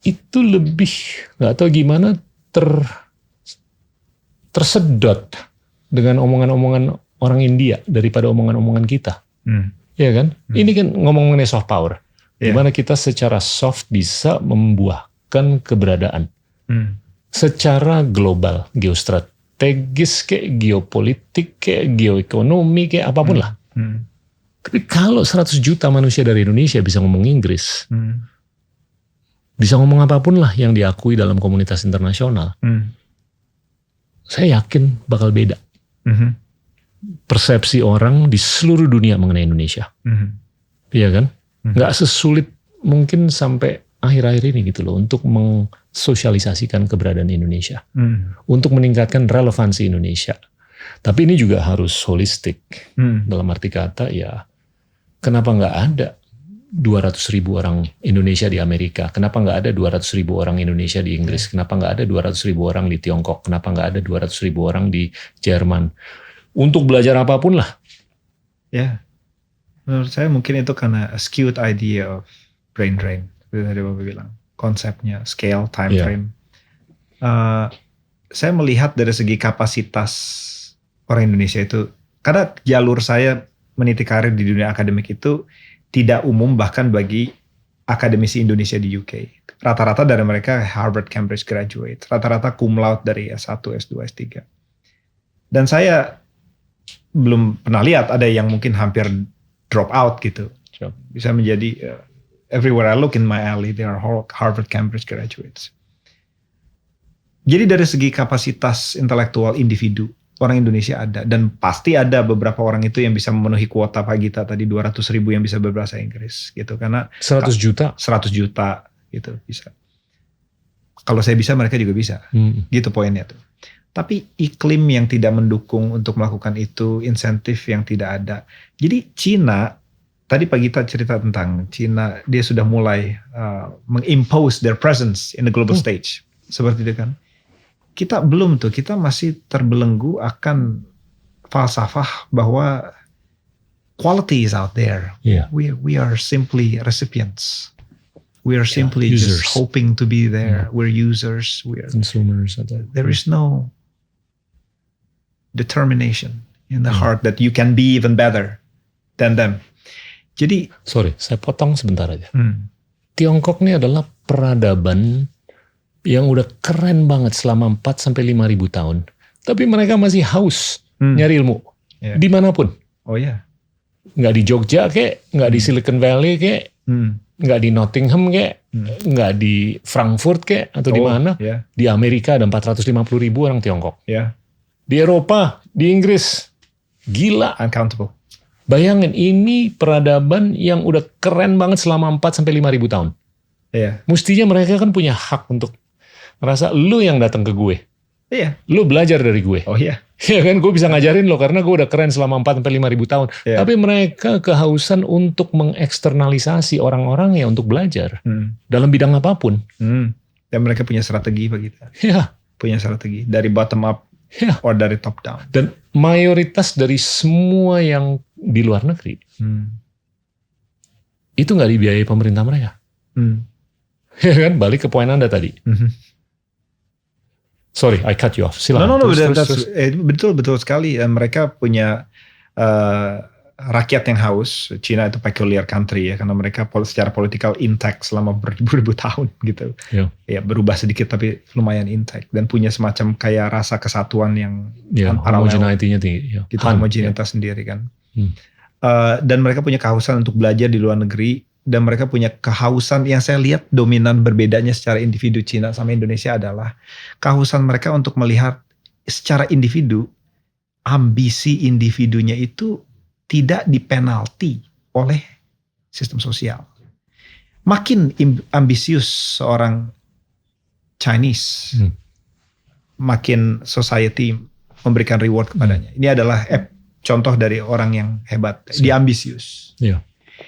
itu lebih, gak tahu gimana, tersedot dengan omongan-omongan orang India daripada omongan-omongan kita. Iya kan? Ini kan ngomong mengenai soft power. Gimana kita secara soft bisa membuahkan keberadaan. Secara global, geostrategis, kayak geopolitik, kayak geoekonomi, kayak apapun lah. Tapi kalau 100 juta manusia dari Indonesia bisa ngomong Inggris, bisa ngomong apapun lah yang diakui dalam komunitas internasional, saya yakin bakal beda. Persepsi orang di seluruh dunia mengenai Indonesia. Iya kan? Nggak sesulit mungkin sampai akhir-akhir ini gitu loh, untuk mensosialisasikan keberadaan Indonesia. Untuk meningkatkan relevansi Indonesia. Tapi ini juga harus holistik. Dalam arti kata ya, kenapa nggak ada 200.000 orang Indonesia di Amerika? Kenapa nggak ada 200.000 orang Indonesia di Inggris? Kenapa nggak ada 200.000 orang di Tiongkok? Kenapa nggak ada 200.000 orang di Jerman? Untuk belajar apapun lah. Ya, menurut saya mungkin itu karena a skewed idea of brain drain. Seperti tadi Bapak bilang. Konsepnya, scale, time frame. Saya melihat dari segi kapasitas orang Indonesia itu, karena jalur saya meniti karir di dunia akademik itu tidak umum bahkan bagi akademisi Indonesia di UK. Rata-rata dari mereka Harvard, Cambridge graduate. Rata-rata cum laude dari S1, S2, S3. Dan saya belum pernah lihat ada yang mungkin hampir drop out gitu. Bisa menjadi everywhere I look in my alley, there are Harvard, Cambridge graduates. Jadi dari segi kapasitas intelektual individu, orang Indonesia ada. Dan pasti ada beberapa orang itu yang bisa memenuhi kuota Pak Gita tadi, 200.000 yang bisa berbahasa Inggris gitu. Karena 100 juta? 100 juta gitu bisa. Kalau saya bisa, mereka juga bisa. Gitu poinnya tuh. Tapi iklim yang tidak mendukung untuk melakukan itu, insentif yang tidak ada. Jadi Cina, tadi Pak Gita cerita tentang Cina, dia sudah mulai mengimpose their presence in the global stage. Seperti itu kan. Kita belum tuh, kita masih terbelenggu akan falsafah bahwa quality is out there. We are simply recipients. We are simply just hoping to be there. We're users. We are consumers. There is no determination in the heart that you can be even better than them. Jadi, sorry, saya potong sebentar aja. Tiongkok ini adalah peradaban yang udah keren banget selama 4-5 ribu tahun. Tapi mereka masih haus nyari ilmu. Dimanapun. Oh ya. Nggak di Jogja kek, nggak di Silicon Valley kek, nggak di Nottingham kek, nggak di Frankfurt kek, atau di mana. Di Amerika ada 450 ribu orang Tiongkok. Di Eropa, di Inggris. Gila. Uncountable. Bayangin, ini peradaban yang udah keren banget selama 4-5 ribu tahun. Mestinya mereka kan punya hak untuk ngerasa lu yang datang ke gue. Lu belajar dari gue. Ya kan, gue bisa ngajarin lo karena gue udah keren selama 4-5 ribu tahun. Tapi mereka kehausan untuk mengeksternalisasi orang-orang ya untuk belajar. Dalam bidang apapun. Dan mereka punya strategi begitu. Ya. Punya strategi dari bottom up or dari top down. Dan mayoritas dari semua yang di luar negeri itu nggak dibiayai pemerintah mereka. Ya kan, balik ke poin Anda tadi. Sorry, I cut you off. Silakan. No, betul sekali. Mereka punya rakyat yang haus. Cina itu peculiar country ya, karena mereka secara politikal intact selama beribu-ribu tahun gitu. Ya berubah sedikit tapi lumayan intact dan punya semacam kayak rasa kesatuan yang homogeneity-nya tinggi. Gitu, homogenitas sendiri kan. Dan mereka punya kehausan untuk belajar di luar negeri, dan mereka punya kehausan yang saya lihat dominan berbedanya secara individu Cina sama Indonesia adalah kehausan mereka untuk melihat secara individu, ambisi individunya itu tidak dipenalti oleh sistem sosial. Makin ambisius seorang Chinese, makin society memberikan reward kepadanya. Ini adalah contoh dari orang yang hebat, dia ambisius.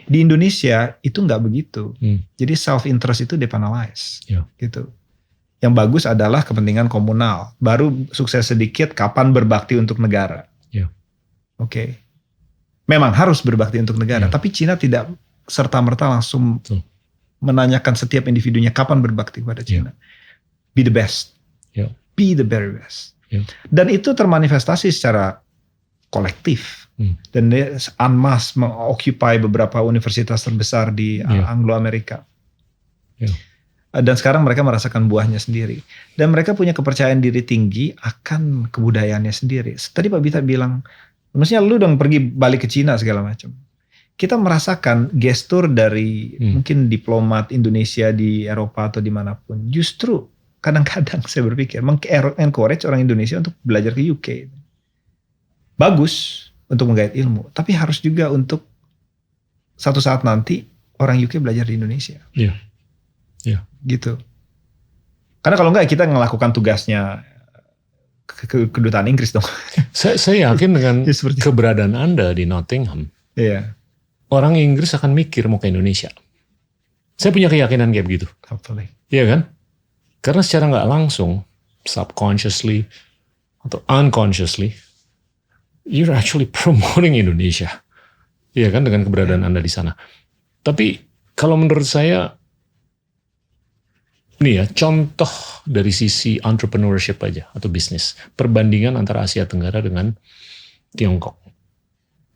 Di Indonesia itu nggak begitu. Jadi self interest itu depenalize, gitu. Yang bagus adalah kepentingan komunal. Baru sukses sedikit kapan berbakti untuk negara. Oke. Memang harus berbakti untuk negara, tapi Cina tidak serta-merta langsung menanyakan setiap individunya kapan berbakti kepada Cina. Be the best. Be the very best. Dan itu termanifestasi secara kolektif. Dan dia en masse mengoccupy beberapa universitas terbesar di Anglo-Amerika. Dan sekarang mereka merasakan buahnya sendiri. Dan mereka punya kepercayaan diri tinggi akan kebudayaannya sendiri. Tadi Pak Bita bilang, maksudnya lu dong pergi balik ke Cina segala macam. Kita merasakan gestur dari mungkin diplomat Indonesia di Eropa atau dimanapun. Justru kadang-kadang saya berpikir encourage orang Indonesia untuk belajar ke UK. Bagus untuk menggait ilmu, tapi harus juga untuk satu saat nanti orang UK belajar di Indonesia. Gitu. Karena kalau enggak kita melakukan tugasnya kedutaan Inggris dong. Saya yakin dengan keberadaan Anda di Nottingham, orang Inggris akan mikir mau ke Indonesia. Saya punya keyakinan kayak begitu. Iya kan? Karena secara nggak langsung, subconsciously atau unconsciously, you're actually promoting Indonesia. Iya kan, dengan keberadaan Anda di sana. Tapi kalau menurut saya, nih ya, contoh dari sisi entrepreneurship aja atau bisnis. Perbandingan antara Asia Tenggara dengan Tiongkok.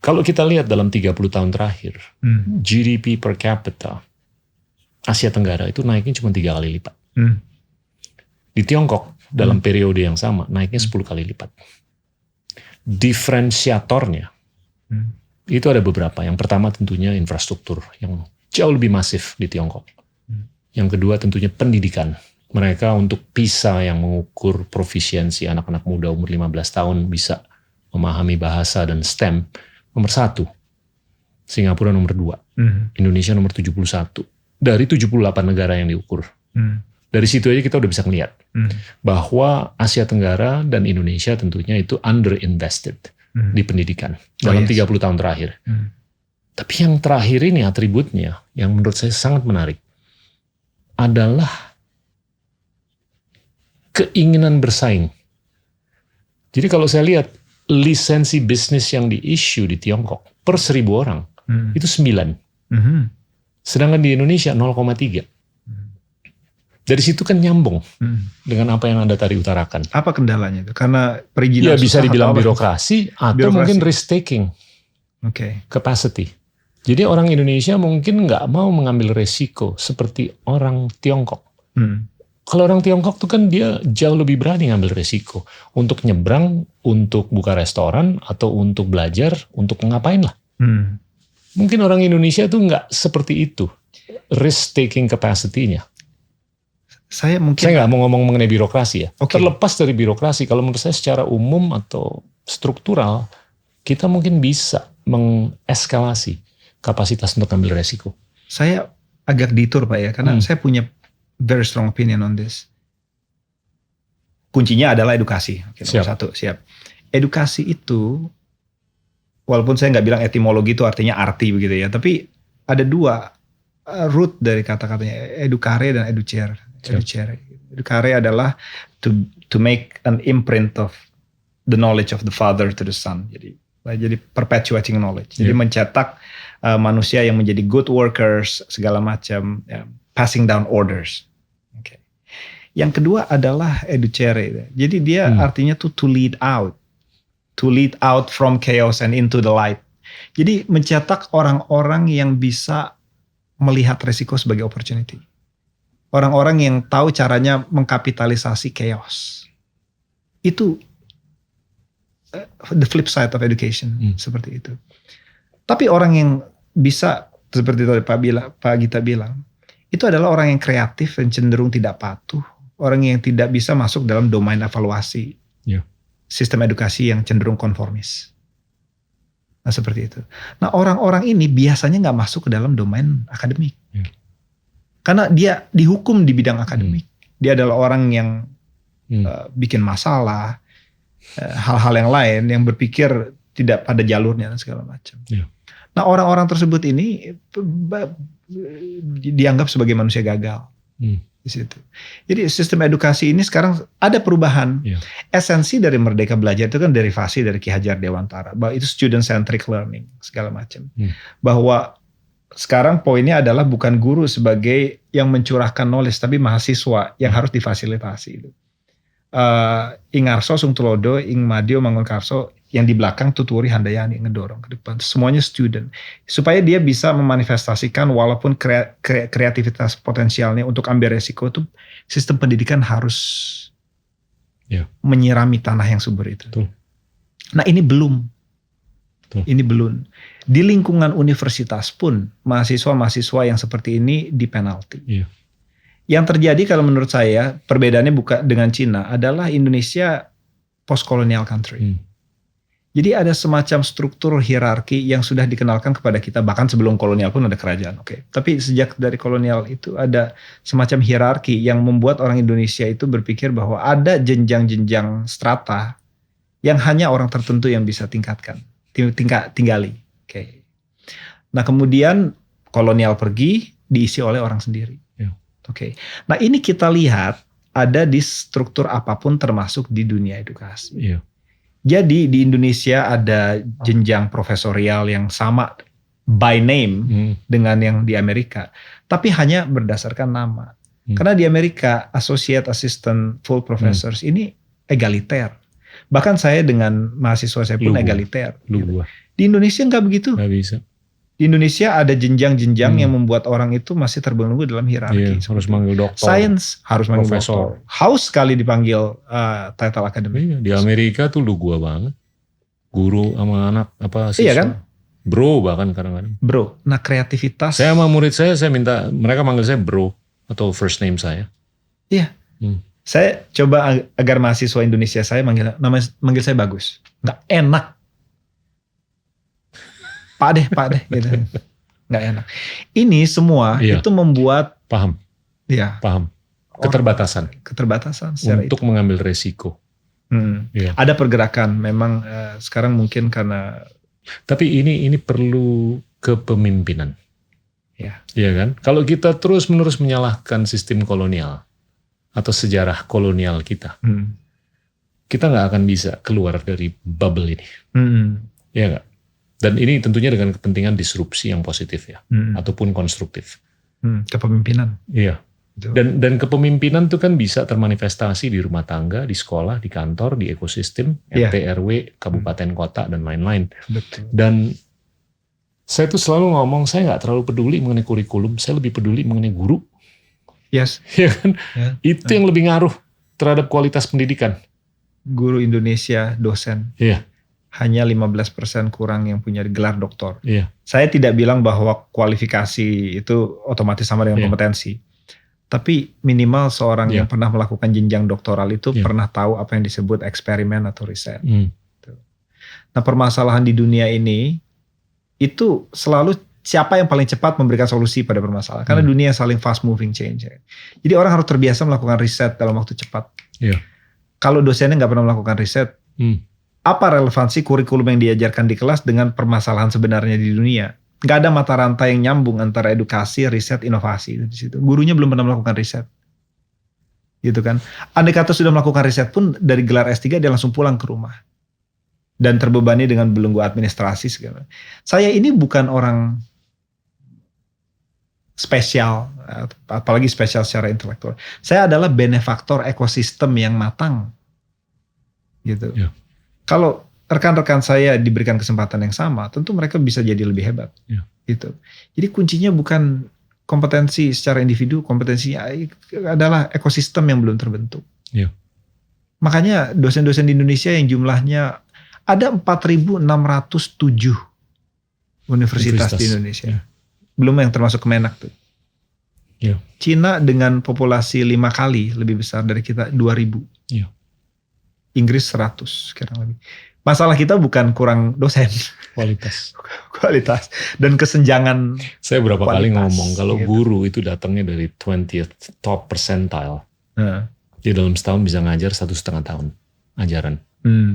Kalau kita lihat dalam 30 tahun terakhir, GDP per capita Asia Tenggara itu naiknya cuma 3 kali lipat. Di Tiongkok dalam periode yang sama naiknya 10 kali lipat. Diferensiatornya itu ada beberapa. Yang pertama tentunya infrastruktur yang jauh lebih masif di Tiongkok. Yang kedua tentunya pendidikan. Mereka untuk PISA yang mengukur profisiensi anak-anak muda umur 15 tahun bisa memahami bahasa dan STEM, nomor 1. Singapura nomor 2. Indonesia nomor 71. Dari 78 negara yang diukur. Dari situ aja kita udah bisa ngeliat bahwa Asia Tenggara dan Indonesia tentunya itu underinvested di pendidikan dalam 30 tahun terakhir. Tapi yang terakhir ini atributnya yang menurut saya sangat menarik adalah keinginan bersaing. Jadi kalau saya lihat lisensi bisnis yang di-issue di Tiongkok per 1.000 orang itu 9. Sedangkan di Indonesia 0,3. Dari situ kan nyambung dengan apa yang Anda tadi utarakan. Apa kendalanya itu? Karena perizinan bisa dibilang birokrasi atau mungkin risk taking capacity. Jadi orang Indonesia mungkin nggak mau mengambil resiko seperti orang Tiongkok. Kalau orang Tiongkok tuh kan dia jauh lebih berani ngambil resiko untuk nyebrang, untuk buka restoran atau untuk belajar, untuk ngapain lah. Mungkin orang Indonesia tuh nggak seperti itu risk taking capacity-nya. Saya nggak mau ngomong mengenai birokrasi ya. Terlepas dari birokrasi, kalau menurut saya secara umum atau struktural, kita mungkin bisa mengeskalasi kapasitas untuk ambil resiko. Saya agak detour Pak ya, karena saya punya very strong opinion on this. Kuncinya adalah edukasi. Nomor 1, siap. Edukasi itu, walaupun saya nggak bilang etimologi itu artinya arti begitu ya, tapi ada 2 root dari kata-katanya educare dan educere. Educare adalah to make an imprint of the knowledge of the father to the son. Jadi perpetuating knowledge. Jadi mencetak manusia yang menjadi good workers segala macam, passing down orders. Okay. Yang kedua adalah educere. Jadi dia artinya to lead out from chaos and into the light. Jadi mencetak orang-orang yang bisa melihat resiko sebagai opportunity. Orang-orang yang tahu caranya mengkapitalisasi chaos. Itu the flip side of education, seperti itu. Tapi orang yang bisa, seperti tadi Pak Gita bilang, itu adalah orang yang kreatif dan cenderung tidak patuh. Orang yang tidak bisa masuk dalam domain evaluasi. Sistem edukasi yang cenderung konformis. Nah seperti itu. Nah orang-orang ini biasanya nggak masuk ke dalam domain akademik. Karena dia dihukum di bidang akademik. Dia adalah orang yang bikin masalah, hal-hal yang lain, yang berpikir tidak pada jalurnya dan segala macam. Nah orang-orang tersebut ini dianggap sebagai manusia gagal. Di situ. Jadi sistem edukasi ini sekarang ada perubahan. Esensi dari Merdeka Belajar itu kan derivasi dari Ki Hajar Dewantara, bahwa itu student centric learning segala macam. Bahwa sekarang poinnya adalah bukan guru sebagai yang mencurahkan knowledge, tapi mahasiswa yang harus difasilitasi. Ing Arso Sung Tulodo, Ing Madio Mangunkarso, yang di belakang Tuturi Handayani ngedorong ke depan. Semuanya student. Supaya dia bisa memanifestasikan walaupun kreativitas potensialnya untuk ambil resiko itu, sistem pendidikan harus menyirami tanah yang subur itu. Nah ini belum. Ini belum. Di lingkungan universitas pun mahasiswa-mahasiswa yang seperti ini dipenalti. Yang terjadi kalau menurut saya perbedaannya bukan dengan Cina adalah Indonesia post-colonial country. Jadi ada semacam struktur hierarki yang sudah dikenalkan kepada kita, bahkan sebelum kolonial pun ada kerajaan. Tapi sejak dari kolonial itu ada semacam hierarki yang membuat orang Indonesia itu berpikir bahwa ada jenjang-jenjang strata yang hanya orang tertentu yang bisa tinggali. Nah kemudian kolonial pergi diisi oleh orang sendiri. Nah ini kita lihat ada di struktur apapun termasuk di dunia edukasi. Jadi di Indonesia ada jenjang profesorial yang sama by name dengan yang di Amerika, tapi hanya berdasarkan nama. Karena di Amerika associate, assistant, full professors ini egaliter. Bahkan saya dengan mahasiswa saya pun egaliter. Di Indonesia nggak begitu. Nggak bisa. Di Indonesia ada jenjang-jenjang yang membuat orang itu masih terbelenggu dalam hierarki. Harus manggil dokter. Sains harus manggil dokter. Haus sekali dipanggil title akademik. Di Amerika tuh lu gua banget. Guru sama anak siswa. Iya kan? Bro bahkan kadang-kadang. Bro. Nah kreativitas. Saya sama murid saya minta mereka manggil saya bro atau first name saya. Iya. Saya coba agar mahasiswa Indonesia saya manggil saya Bagus. Nggak enak. Pak deh gitu. Nggak enak. Ini semua itu membuat paham. Keterbatasan untuk mengambil resiko. Ada pergerakan memang sekarang mungkin karena. Tapi ini perlu kepemimpinan. Iya kan? Kalau kita terus-menerus menyalahkan sistem kolonial atau sejarah kolonial kita, kita nggak akan bisa keluar dari bubble ini. Iya nggak? Dan ini tentunya dengan kepentingan disrupsi yang positif ataupun konstruktif. Kepemimpinan. Iya. Dan kepemimpinan itu kan bisa termanifestasi di rumah tangga, di sekolah, di kantor, di ekosistem, RT, RW, kabupaten, kota, dan lain-lain. Dan saya tuh selalu ngomong, saya nggak terlalu peduli mengenai kurikulum, saya lebih peduli mengenai guru. Ya kan? Itu yang lebih ngaruh terhadap kualitas pendidikan. Guru Indonesia, dosen. Hanya 15% kurang yang punya gelar doktor. Saya tidak bilang bahwa kualifikasi itu otomatis sama dengan kompetensi. Tapi minimal seorang yang pernah melakukan jenjang doktoral itu pernah tahu apa yang disebut eksperimen atau riset. Nah permasalahan di dunia ini itu selalu siapa yang paling cepat memberikan solusi pada permasalahan. Karena dunia saling fast moving change. Jadi orang harus terbiasa melakukan riset dalam waktu cepat. Kalau dosennya nggak pernah melakukan riset, apa relevansi kurikulum yang diajarkan di kelas dengan permasalahan sebenarnya di dunia? Nggak ada mata rantai yang nyambung antara edukasi, riset, inovasi di situ. Gurunya belum pernah melakukan riset. Gitu kan. Andai kata sudah melakukan riset pun dari gelar S3 dia langsung pulang ke rumah. Dan terbebani dengan belenggu administrasi segala. Saya ini bukan orang spesial, apalagi spesial secara intelektual. Saya adalah benefaktor ekosistem yang matang. Gitu. Yeah. Kalau rekan-rekan saya diberikan kesempatan yang sama, tentu mereka bisa jadi lebih hebat. Yeah. Gitu. Jadi kuncinya bukan kompetensi secara individu, kompetensi adalah ekosistem yang belum terbentuk. Yeah. Makanya dosen-dosen di Indonesia yang jumlahnya ada 4.607 universitas di Indonesia. Yeah. Belum yang termasuk Kemenak tuh. Yeah. Cina dengan populasi 5 kali lebih besar dari kita, 2.000. Yeah. Inggris 100 sekarang lebih. Masalah kita bukan kurang dosen. Kualitas. Dan kesenjangan. Saya berapa kali ngomong, kalau gitu. Guru itu datangnya dari 20th top percentile. Dia dalam setahun bisa ngajar 1,5 tahun ajaran.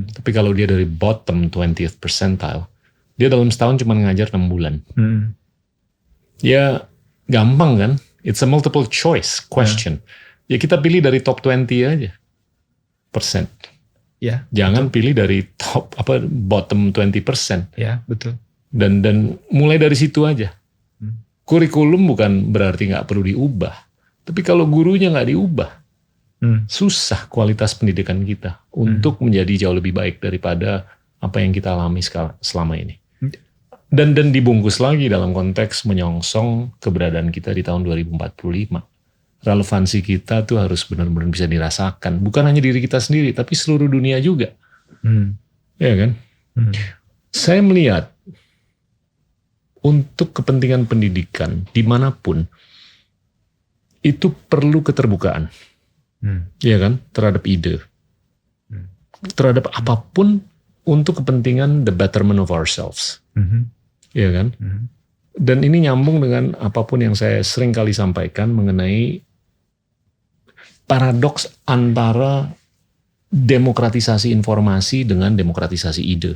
Tapi kalau dia dari bottom 20th percentile, dia dalam setahun cuma ngajar 6 bulan. Ya gampang kan? It's a multiple choice question. Ya kita pilih dari top 20 aja. Persen. Ya, jangan betul. Pilih dari bottom 20%. Ya, betul. Dan mulai dari situ aja. Kurikulum bukan berarti nggak perlu diubah. Tapi kalau gurunya nggak diubah, susah kualitas pendidikan kita untuk menjadi jauh lebih baik daripada apa yang kita alami selama ini. Dan dibungkus lagi dalam konteks menyongsong keberadaan kita di tahun 2045. Relevansi kita tuh harus benar-benar bisa dirasakan. Bukan hanya diri kita sendiri, tapi seluruh dunia juga. Ya kan? Saya melihat untuk kepentingan pendidikan dimanapun, itu perlu keterbukaan. Ya kan? Terhadap ide. Terhadap apapun untuk kepentingan the betterment of ourselves. Ya kan? Dan ini nyambung dengan apapun yang saya sering kali sampaikan mengenai paradoks antara demokratisasi informasi dengan demokratisasi ide.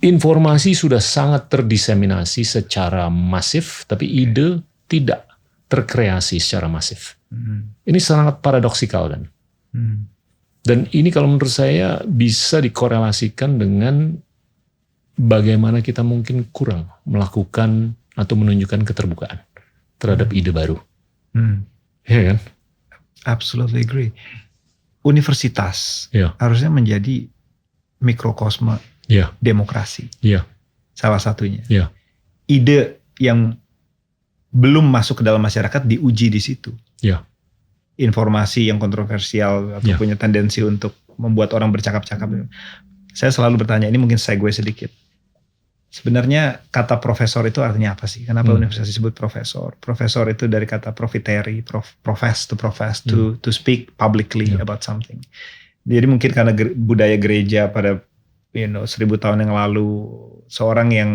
Informasi sudah sangat terdiseminasi secara masif, tapi ide tidak terkreasi secara masif. Ini sangat paradoksikal kan? Dan ini kalau menurut saya bisa dikorelasikan dengan bagaimana kita mungkin kurang melakukan atau menunjukkan keterbukaan terhadap ide baru. Ya kan? Absolutely agree. Universitas harusnya menjadi mikrokosme demokrasi. Salah satunya. Ide yang belum masuk ke dalam masyarakat diuji di situ. Informasi yang kontroversial atau punya tendensi untuk membuat orang bercakap-cakap. Saya selalu bertanya, ini mungkin segue sedikit. Sebenarnya kata profesor itu artinya apa sih? Kenapa universitas disebut profesor? Profesor itu dari kata profiteri, profess, to speak publicly about something. Jadi mungkin karena budaya gereja pada 1000 tahun yang lalu, seorang yang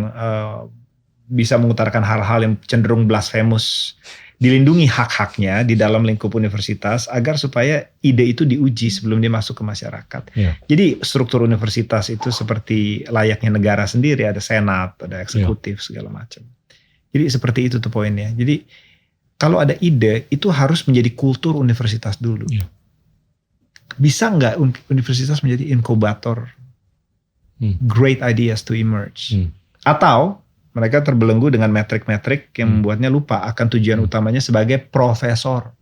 bisa mengutarakan hal-hal yang cenderung blasphemous, dilindungi hak-haknya di dalam lingkup universitas agar supaya ide itu diuji sebelum dia masuk ke masyarakat. Jadi struktur universitas itu seperti layaknya negara sendiri, ada senat, ada eksekutif segala macam. Jadi seperti itu tuh poinnya. Jadi kalau ada ide itu harus menjadi kultur universitas dulu. Bisa nggak universitas menjadi inkubator great ideas to emerge? Atau mereka terbelenggu dengan metrik-metrik yang membuatnya lupa akan tujuan utamanya sebagai profesor.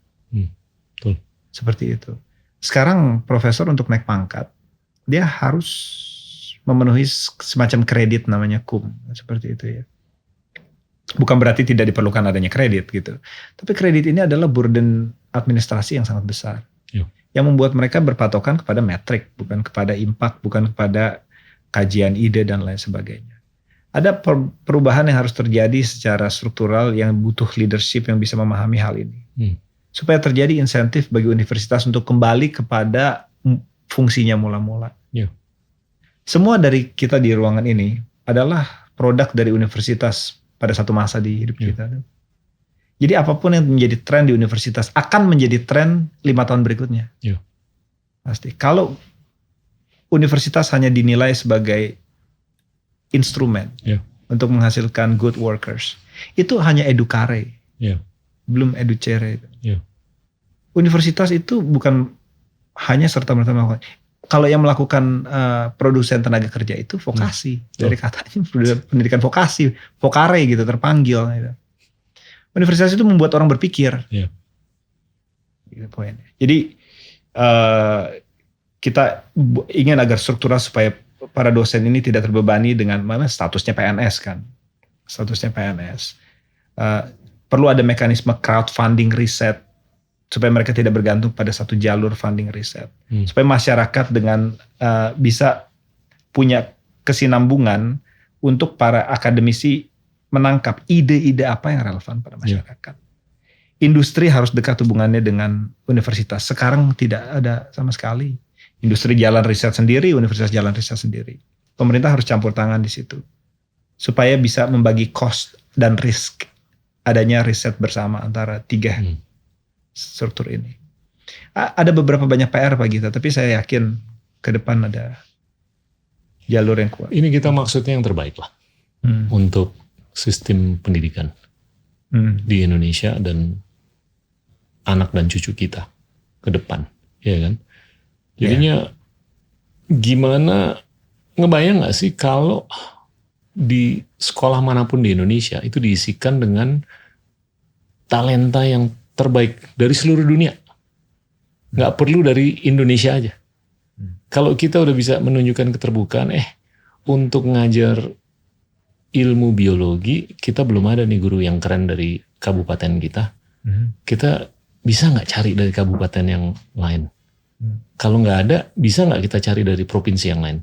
Seperti itu. Sekarang profesor untuk naik pangkat, dia harus memenuhi semacam kredit namanya cum. Seperti itu ya. Bukan berarti tidak diperlukan adanya kredit gitu. Tapi kredit ini adalah burden administrasi yang sangat besar. Yang membuat mereka berpatokan kepada metrik, bukan kepada impact, bukan kepada kajian ide dan lain sebagainya. Ada perubahan yang harus terjadi secara struktural yang butuh leadership yang bisa memahami hal ini. Supaya terjadi insentif bagi universitas untuk kembali kepada fungsinya mula-mula. Semua dari kita di ruangan ini adalah produk dari universitas pada satu masa di hidup kita. Jadi apapun yang menjadi tren di universitas akan menjadi tren 5 tahun berikutnya. Pasti. Kalau universitas hanya dinilai sebagai instrumen untuk menghasilkan good workers. Itu hanya educare, belum educere. Universitas itu bukan hanya serta-merta melakukan. Kalau yang melakukan produsen tenaga kerja itu vokasi, dari katanya pendidikan vokasi, vokare gitu, terpanggil. Gitu. Universitas itu membuat orang berpikir. Gitu poinnya. Jadi kita ingin agar struktural supaya para dosen ini tidak terbebani dengan mana statusnya PNS kan, statusnya PNS. Perlu ada mekanisme crowdfunding riset supaya mereka tidak bergantung pada satu jalur funding riset, supaya masyarakat dengan bisa punya kesinambungan untuk para akademisi menangkap ide-ide apa yang relevan pada masyarakat. Industri harus dekat hubungannya dengan universitas. Sekarang tidak ada sama sekali. Industri jalan riset sendiri, universitas jalan riset sendiri. Pemerintah harus campur tangan di situ supaya bisa membagi cost dan risk adanya riset bersama antara tiga struktur ini. Ada beberapa banyak PR Pak Gita, tapi saya yakin ke depan ada jalur yang kuat. Ini kita maksudnya yang terbaik lah untuk sistem pendidikan di Indonesia dan anak dan cucu kita ke depan, ya kan? Jadinya gimana, ngebayang nggak sih kalau di sekolah manapun di Indonesia itu diisikan dengan talenta yang terbaik dari seluruh dunia. Nggak perlu dari Indonesia aja. Kalau kita udah bisa menunjukkan keterbukaan, untuk ngajar ilmu biologi, kita belum ada nih guru yang keren dari kabupaten kita. Kita bisa nggak cari dari kabupaten yang lain? Kalau nggak ada, bisa nggak kita cari dari provinsi yang lain?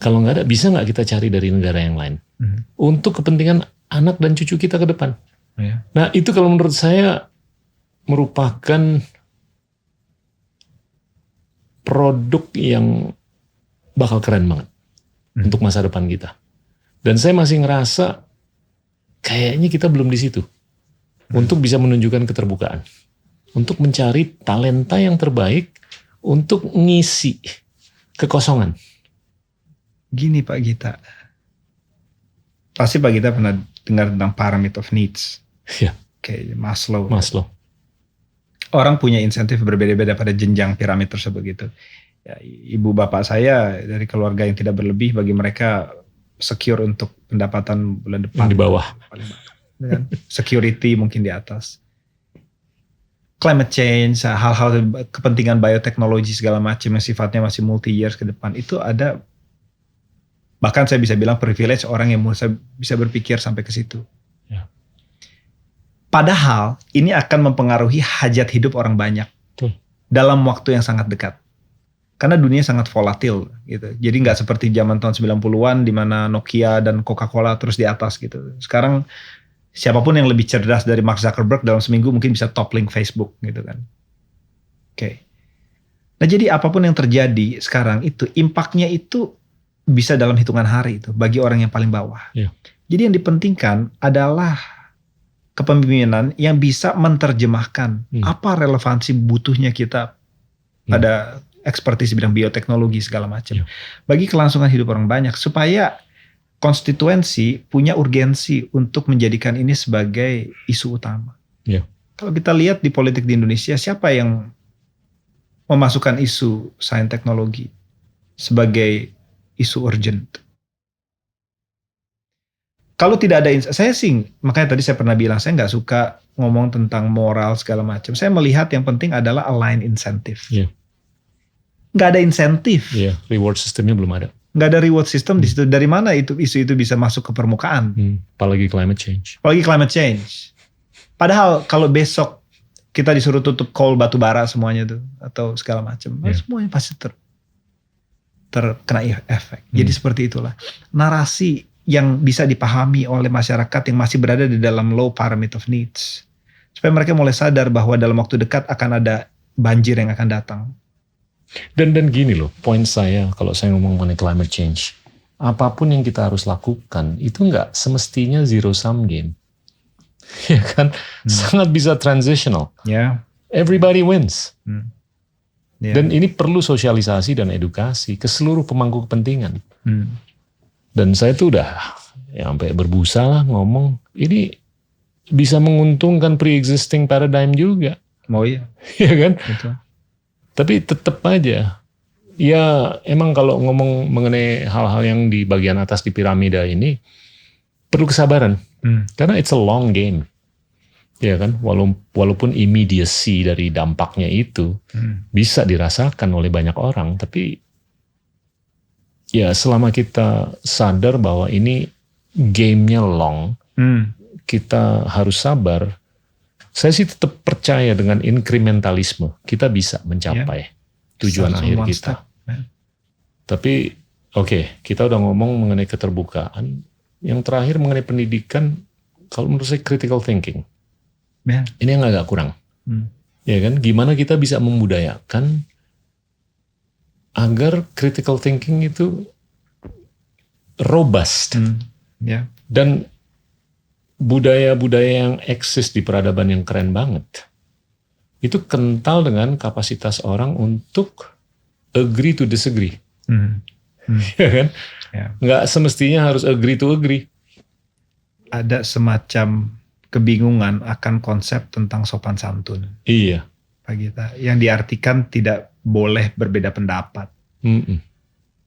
Kalau nggak ada, bisa nggak kita cari dari negara yang lain? Untuk kepentingan anak dan cucu kita ke depan. Nah itu kalau menurut saya merupakan produk yang bakal keren banget untuk masa depan kita. Dan saya masih ngerasa kayaknya kita belum di situ untuk bisa menunjukkan keterbukaan, untuk mencari talenta yang terbaik untuk ngisi kekosongan. Gini Pak Gita, pasti Pak Gita pernah dengar tentang pyramid of needs. Kayak Maslow. Orang punya insentif berbeda-beda pada jenjang piramid tersebut gitu. Ya, ibu bapak saya dari keluarga yang tidak berlebih, bagi mereka secure untuk pendapatan bulan depan. Yang di bawah. Dengan security mungkin di atas. Climate change, hal-hal kepentingan bioteknologi segala macam yang sifatnya masih multi years ke depan, itu ada, bahkan saya bisa bilang privilege orang yang bisa berpikir sampai ke situ. Padahal ini akan mempengaruhi hajat hidup orang banyak dalam waktu yang sangat dekat. Karena dunia sangat volatil gitu. Jadi nggak seperti zaman tahun 90-an di mana Nokia dan Coca-Cola terus di atas gitu. Sekarang siapapun yang lebih cerdas dari Mark Zuckerberg dalam seminggu mungkin bisa top link Facebook gitu kan. Nah jadi apapun yang terjadi sekarang itu, impactnya itu bisa dalam hitungan hari itu bagi orang yang paling bawah. Jadi yang dipentingkan adalah kepemimpinan yang bisa menerjemahkan apa relevansi butuhnya kita pada ekspertis bidang bioteknologi segala macam bagi kelangsungan hidup orang banyak, supaya konstituensi punya urgensi untuk menjadikan ini sebagai isu utama. Kalau kita lihat di politik di Indonesia, siapa yang memasukkan isu sains teknologi sebagai isu urgent? Kalau tidak ada, saya sih, makanya tadi saya pernah bilang, saya nggak suka ngomong tentang moral segala macam. Saya melihat yang penting adalah align insentif. Nggak ada insentif. Reward sistemnya belum ada. Nggak ada reward system di situ. Dari mana isu itu bisa masuk ke permukaan? Apalagi climate change. Padahal kalau besok kita disuruh tutup coal, batu bara semuanya tuh, atau segala macam, semuanya pasti terkena efek. Jadi seperti itulah narasi yang bisa dipahami oleh masyarakat yang masih berada di dalam low pyramid of needs, supaya mereka mulai sadar bahwa dalam waktu dekat akan ada banjir yang akan datang. Dan gini loh, poin saya kalau saya ngomong mengenai climate change, apapun yang kita harus lakukan itu nggak semestinya zero sum game, ya kan? Sangat bisa transitional. Everybody wins. Dan ini perlu sosialisasi dan edukasi ke seluruh pemangku kepentingan. Dan saya tuh udah sampai berbusa lah ngomong. Ini bisa menguntungkan pre-existing paradigm juga. Oh iya. Ya kan? Betul. Tapi tetap aja. Ya emang kalau ngomong mengenai hal-hal yang di bagian atas di piramida ini, perlu kesabaran. Karena it's a long game. Ya kan? Walaupun immediacy dari dampaknya itu bisa dirasakan oleh banyak orang. Tapi ya selama kita sadar bahwa ini game-nya long, kita harus sabar. Saya sih tetap percaya dengan inkrementalisme. Kita bisa mencapai tujuan akhir kita. Tapi oke, kita udah ngomong mengenai keterbukaan. Yang terakhir mengenai pendidikan, kalau menurut saya critical thinking. Ini yang agak kurang. Ya kan? Gimana kita bisa membudayakan agar critical thinking itu robust. Dan budaya-budaya yang eksis di peradaban yang keren banget, itu kental dengan kapasitas orang untuk agree to disagree. Ya kan? Nggak semestinya harus agree to agree. Ada semacam kebingungan akan konsep tentang sopan santun. Iya. Pak Gita, yang diartikan tidak boleh berbeda pendapat.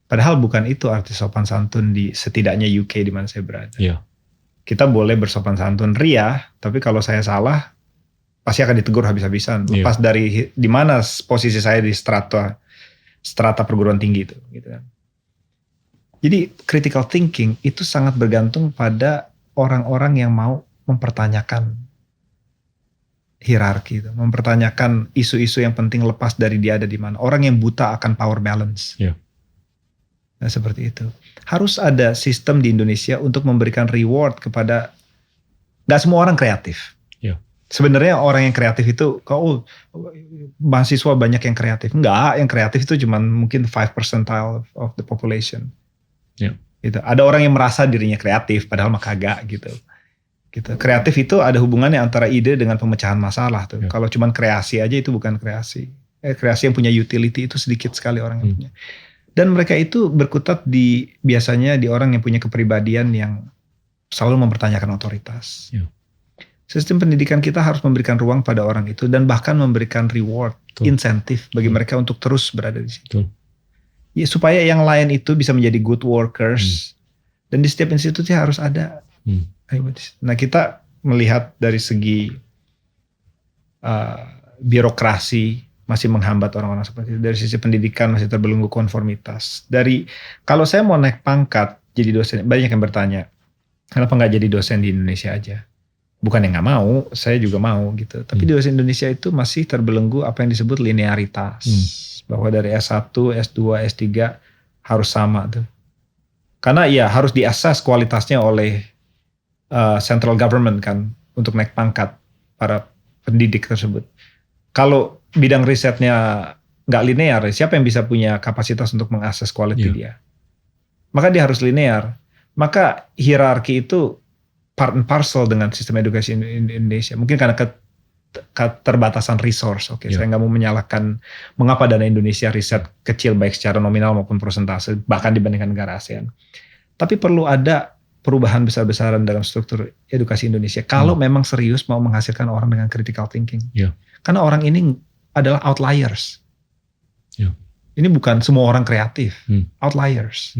Padahal bukan itu arti sopan santun di setidaknya UK di mana saya berada. Iya. Kita boleh bersopan santun ria, tapi kalau saya salah, pasti akan ditegur habis-habisan. Lepas dari di mana posisi saya di strata perguruan tinggi itu. Gitu kan. Jadi critical thinking itu sangat bergantung pada orang-orang yang mau mempertanyakan hierarki, itu, mempertanyakan isu-isu yang penting lepas dari dia ada di mana. Orang yang buta akan power balance. Nah, seperti itu. Harus ada sistem di Indonesia untuk memberikan reward kepada, gak semua orang kreatif. Sebenarnya orang yang kreatif itu, mahasiswa banyak yang kreatif. Enggak, yang kreatif itu cuma mungkin 5% of the population. Gitu. Ada orang yang merasa dirinya kreatif, padahal mah kagak gitu. Kreatif itu ada hubungannya antara ide dengan pemecahan masalah. Tuh. Kalau cuma kreasi aja itu bukan kreasi. Kreasi yang punya utility itu sedikit sekali orang yang punya. Dan mereka itu berkutat biasanya di orang yang punya kepribadian yang selalu mempertanyakan otoritas. Sistem pendidikan kita harus memberikan ruang pada orang itu dan bahkan memberikan reward, insentif bagi mereka untuk terus berada di situ. Ya, supaya yang lain itu bisa menjadi good workers. Dan di setiap institusi harus ada. Nah, kita melihat dari segi birokrasi masih menghambat orang-orang seperti itu. Dari sisi pendidikan masih terbelenggu konformitas. Kalau saya mau naik pangkat jadi dosen, banyak yang bertanya, kenapa nggak jadi dosen di Indonesia aja? Bukan yang nggak mau, saya juga mau gitu. Tapi di dosen Indonesia itu masih terbelenggu apa yang disebut linearitas. Bahwa dari S1, S2, S3 harus sama tuh. Karena ya harus diasas kualitasnya oleh central government kan untuk naik pangkat para pendidik tersebut. Kalau bidang risetnya nggak linear, siapa yang bisa punya kapasitas untuk mengakses quality dia? Maka dia harus linear. Maka hierarki itu part and parcel dengan sistem edukasi Indonesia. Mungkin karena keterbatasan resource. Saya nggak mau menyalahkan mengapa dana Indonesia riset kecil baik secara nominal maupun persentase bahkan dibandingkan negara ASEAN. Tapi perlu ada perubahan besar-besaran dalam struktur edukasi Indonesia. Kalau memang serius mau menghasilkan orang dengan critical thinking. Karena orang ini adalah outliers. Ini bukan semua orang kreatif. Outliers.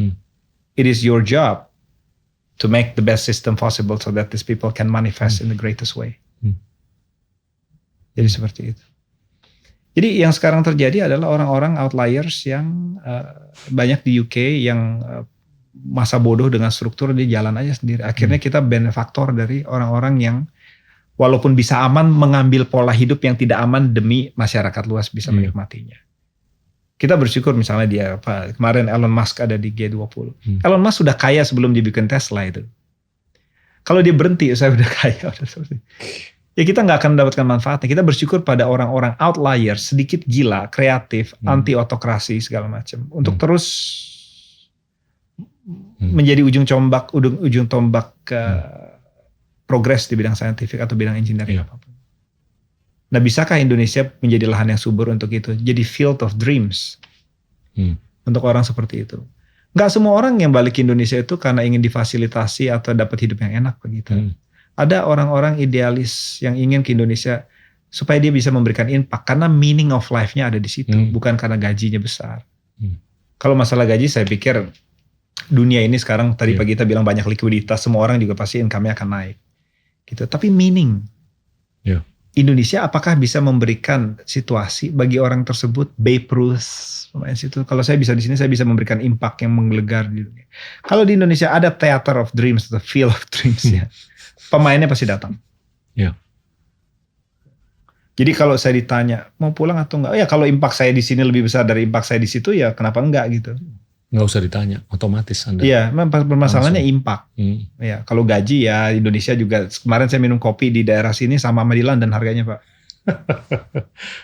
It is your job to make the best system possible so that these people can manifest in the greatest way. Jadi seperti itu. Jadi yang sekarang terjadi adalah orang-orang outliers yang banyak di UK yang masa bodoh dengan struktur dia jalan aja sendiri. Akhirnya kita benefaktor dari orang-orang yang walaupun bisa aman mengambil pola hidup yang tidak aman demi masyarakat luas bisa menikmatinya. Kita bersyukur misalnya dia kemarin Elon Musk ada di G20. Elon Musk sudah kaya sebelum dibikin Tesla itu. Kalau dia berhenti saya udah kaya. Ya kita nggak akan mendapatkan manfaatnya. Kita bersyukur pada orang-orang outliers sedikit gila, kreatif, anti otokrasi segala macam untuk terus menjadi ujung tombak ke progres di bidang saintifik atau bidang engineering apapun. Nah, bisakah Indonesia menjadi lahan yang subur untuk itu? Jadi field of dreams untuk orang seperti itu. Nggak semua orang yang balik ke Indonesia itu karena ingin difasilitasi atau dapat hidup yang enak begitu. Ada orang-orang idealis yang ingin ke Indonesia supaya dia bisa memberikan impact karena meaning of life-nya ada di situ, bukan karena gajinya besar. Kalau masalah gaji saya pikir dunia ini sekarang tadi pagi kita bilang banyak likuiditas, semua orang juga pasti income-nya akan naik. Gitu. Tapi meaning Indonesia apakah bisa memberikan situasi bagi orang tersebut, Babe Ruth, pemain situ. Kalau saya bisa di sini, saya bisa memberikan impact yang menggelegar di dunia. Kalau di Indonesia ada Theater of Dreams atau Field of Dreams ya, pemainnya pasti datang. Jadi kalau saya ditanya mau pulang atau enggak, ya kalau impact saya di sini lebih besar dari impact saya di situ, ya kenapa enggak gitu? Nggak usah ditanya, otomatis Anda. Iya, permasalahannya impact. Ya, kalau gaji ya Indonesia juga. Kemarin saya minum kopi di daerah sini sama di London harganya Pak.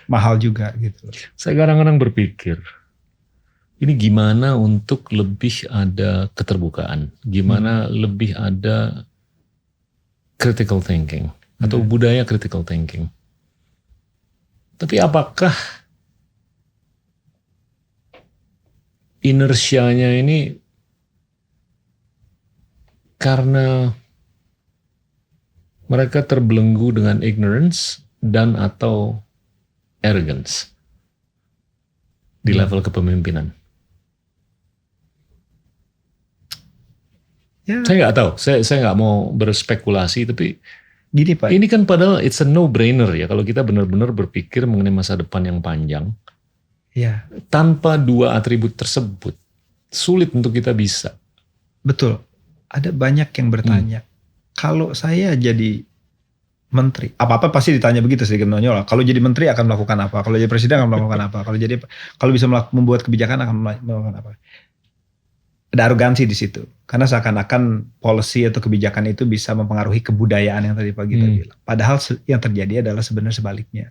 Mahal juga gitu. Saya kadang-kadang berpikir, ini gimana untuk lebih ada keterbukaan, gimana lebih ada critical thinking atau budaya critical thinking. Tapi apakah inersianya ini karena mereka terbelenggu dengan ignorance dan atau arrogance di level kepemimpinan? Ya. Saya nggak tahu, saya nggak mau berspekulasi, tapi gini Pak, ini kan padahal it's a no-brainer ya kalau kita benar-benar berpikir mengenai masa depan yang panjang. Ya. Tanpa dua atribut tersebut, sulit untuk kita bisa. Betul. Ada banyak yang bertanya, kalau saya jadi menteri, apa-apa pasti ditanya begitu sedikit menonjol. Kalau jadi menteri akan melakukan apa? Kalau jadi presiden akan melakukan apa? Kalau bisa membuat kebijakan akan melakukan apa? Ada arogansi di situ. Karena seakan-akan policy atau kebijakan itu bisa mempengaruhi kebudayaan yang tadi Pak Gita bilang. Padahal yang terjadi adalah sebenarnya sebaliknya.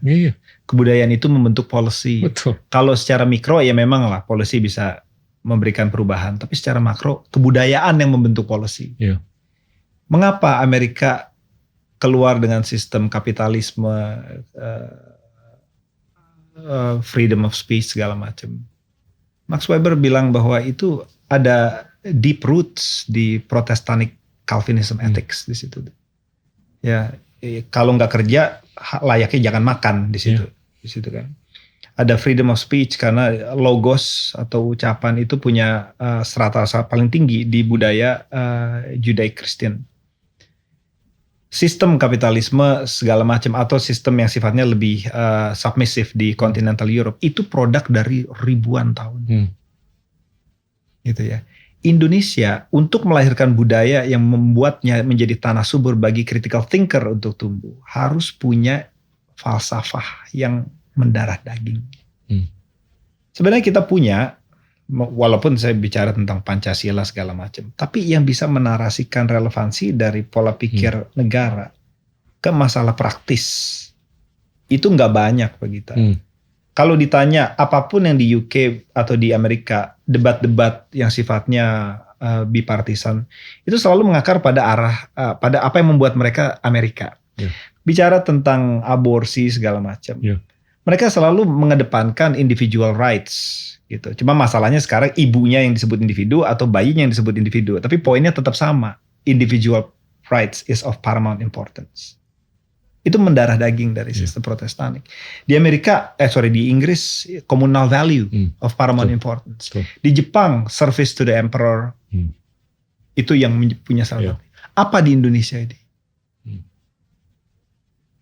Kebudayaan itu membentuk policy. Betul. Kalau secara mikro ya memang lah policy bisa memberikan perubahan. Tapi secara makro kebudayaan yang membentuk policy. Mengapa Amerika keluar dengan sistem kapitalisme, freedom of speech segala macam. Max Weber bilang bahwa itu ada deep roots di Protestant Calvinism ethics di situ. Ya, kalau nggak kerja layaknya jangan makan di situ. Di situ kan. Ada freedom of speech karena logos atau ucapan itu punya strata paling tinggi di budaya Judaic-Christian. Sistem kapitalisme segala macam atau sistem yang sifatnya lebih submissive di continental Europe itu produk dari ribuan tahun. Gitu ya. Indonesia untuk melahirkan budaya yang membuatnya menjadi tanah subur bagi critical thinker untuk tumbuh harus punya falsafah yang mendarah daging. Sebenarnya kita punya, walaupun saya bicara tentang Pancasila segala macam, tapi yang bisa menarasikan relevansi dari pola pikir negara ke masalah praktis itu nggak banyak begitu. Kalau ditanya apapun yang di UK atau di Amerika, debat-debat yang sifatnya bipartisan, itu selalu mengakar pada pada apa yang membuat mereka Amerika. Bicara tentang aborsi segala macam. Mereka selalu mengedepankan individual rights gitu. Cuma masalahnya sekarang ibunya yang disebut individu atau bayinya yang disebut individu. Tapi poinnya tetap sama. Individual rights is of paramount importance. Itu mendarah daging dari sistem Protestanik. Di di Inggris communal value of paramount importance. Di Jepang service to the emperor. Itu yang punya salah. Apa di Indonesia ini?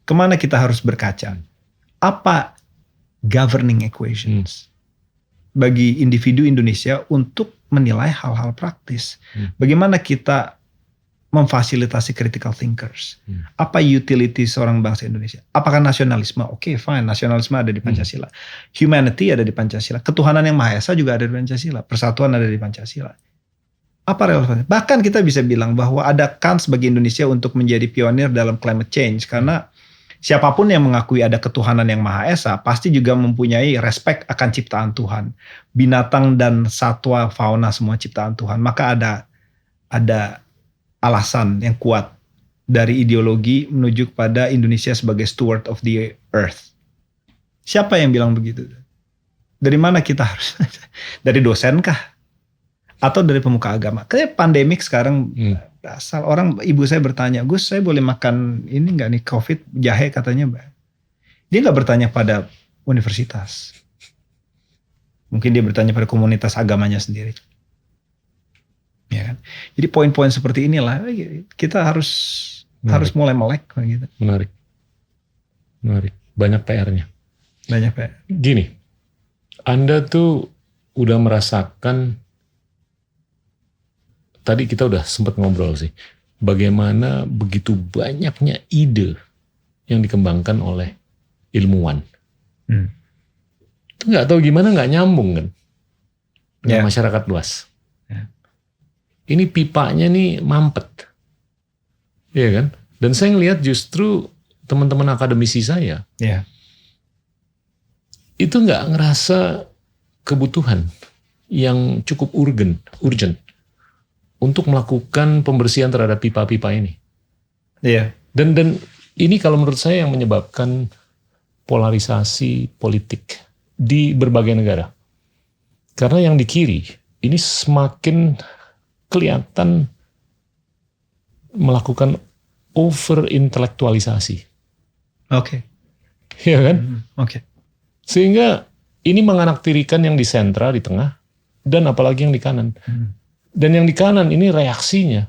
Kemana kita harus berkaca? Apa governing equations bagi individu Indonesia untuk menilai hal-hal praktis? Bagaimana kita memfasilitasi critical thinkers? Apa utility seorang bangsa Indonesia? Apakah nasionalisme? Oke, fine, nasionalisme ada di Pancasila. Humanity ada di Pancasila. Ketuhanan yang Maha Esa juga ada di Pancasila. Persatuan ada di Pancasila. Apa relevansi? Bahkan kita bisa bilang bahwa ada kans bagi Indonesia untuk menjadi pionir dalam climate change karena siapapun yang mengakui ada ketuhanan yang Maha Esa pasti juga mempunyai respect akan ciptaan Tuhan. Binatang dan satwa, fauna semua ciptaan Tuhan. Maka ada alasan yang kuat dari ideologi menuju kepada Indonesia sebagai steward of the earth. Siapa yang bilang begitu? Dari mana kita harus? Dari dosen kah? Atau dari pemuka agama. Kayak pandemik sekarang, asal orang, ibu saya bertanya, Gus saya boleh makan ini nggak nih, COVID, jahe katanya. Dia nggak bertanya pada universitas. Mungkin dia bertanya pada komunitas agamanya sendiri. Ya kan? Jadi poin-poin seperti inilah kita harus mulai melek gitu. Menarik. Banyak PR-nya. Banyak PR. Gini, Anda tuh udah merasakan, tadi kita udah sempat ngobrol sih, bagaimana begitu banyaknya ide yang dikembangkan oleh ilmuwan. Itu nggak tahu gimana nggak nyambung kan dengan masyarakat luas. Ini pipanya nih mampet, iya kan? Dan saya ngelihat justru teman-teman akademisi saya itu nggak ngerasa kebutuhan yang cukup urgent untuk melakukan pembersihan terhadap pipa-pipa ini. Iya. Dan ini kalau menurut saya yang menyebabkan polarisasi politik di berbagai negara. Karena yang di kiri ini semakin kelihatan melakukan over-intelektualisasi. Oke. Iya kan? Oke. Sehingga ini menganaktirikan yang di sentra, di tengah, dan apalagi yang di kanan. Dan yang di kanan ini reaksinya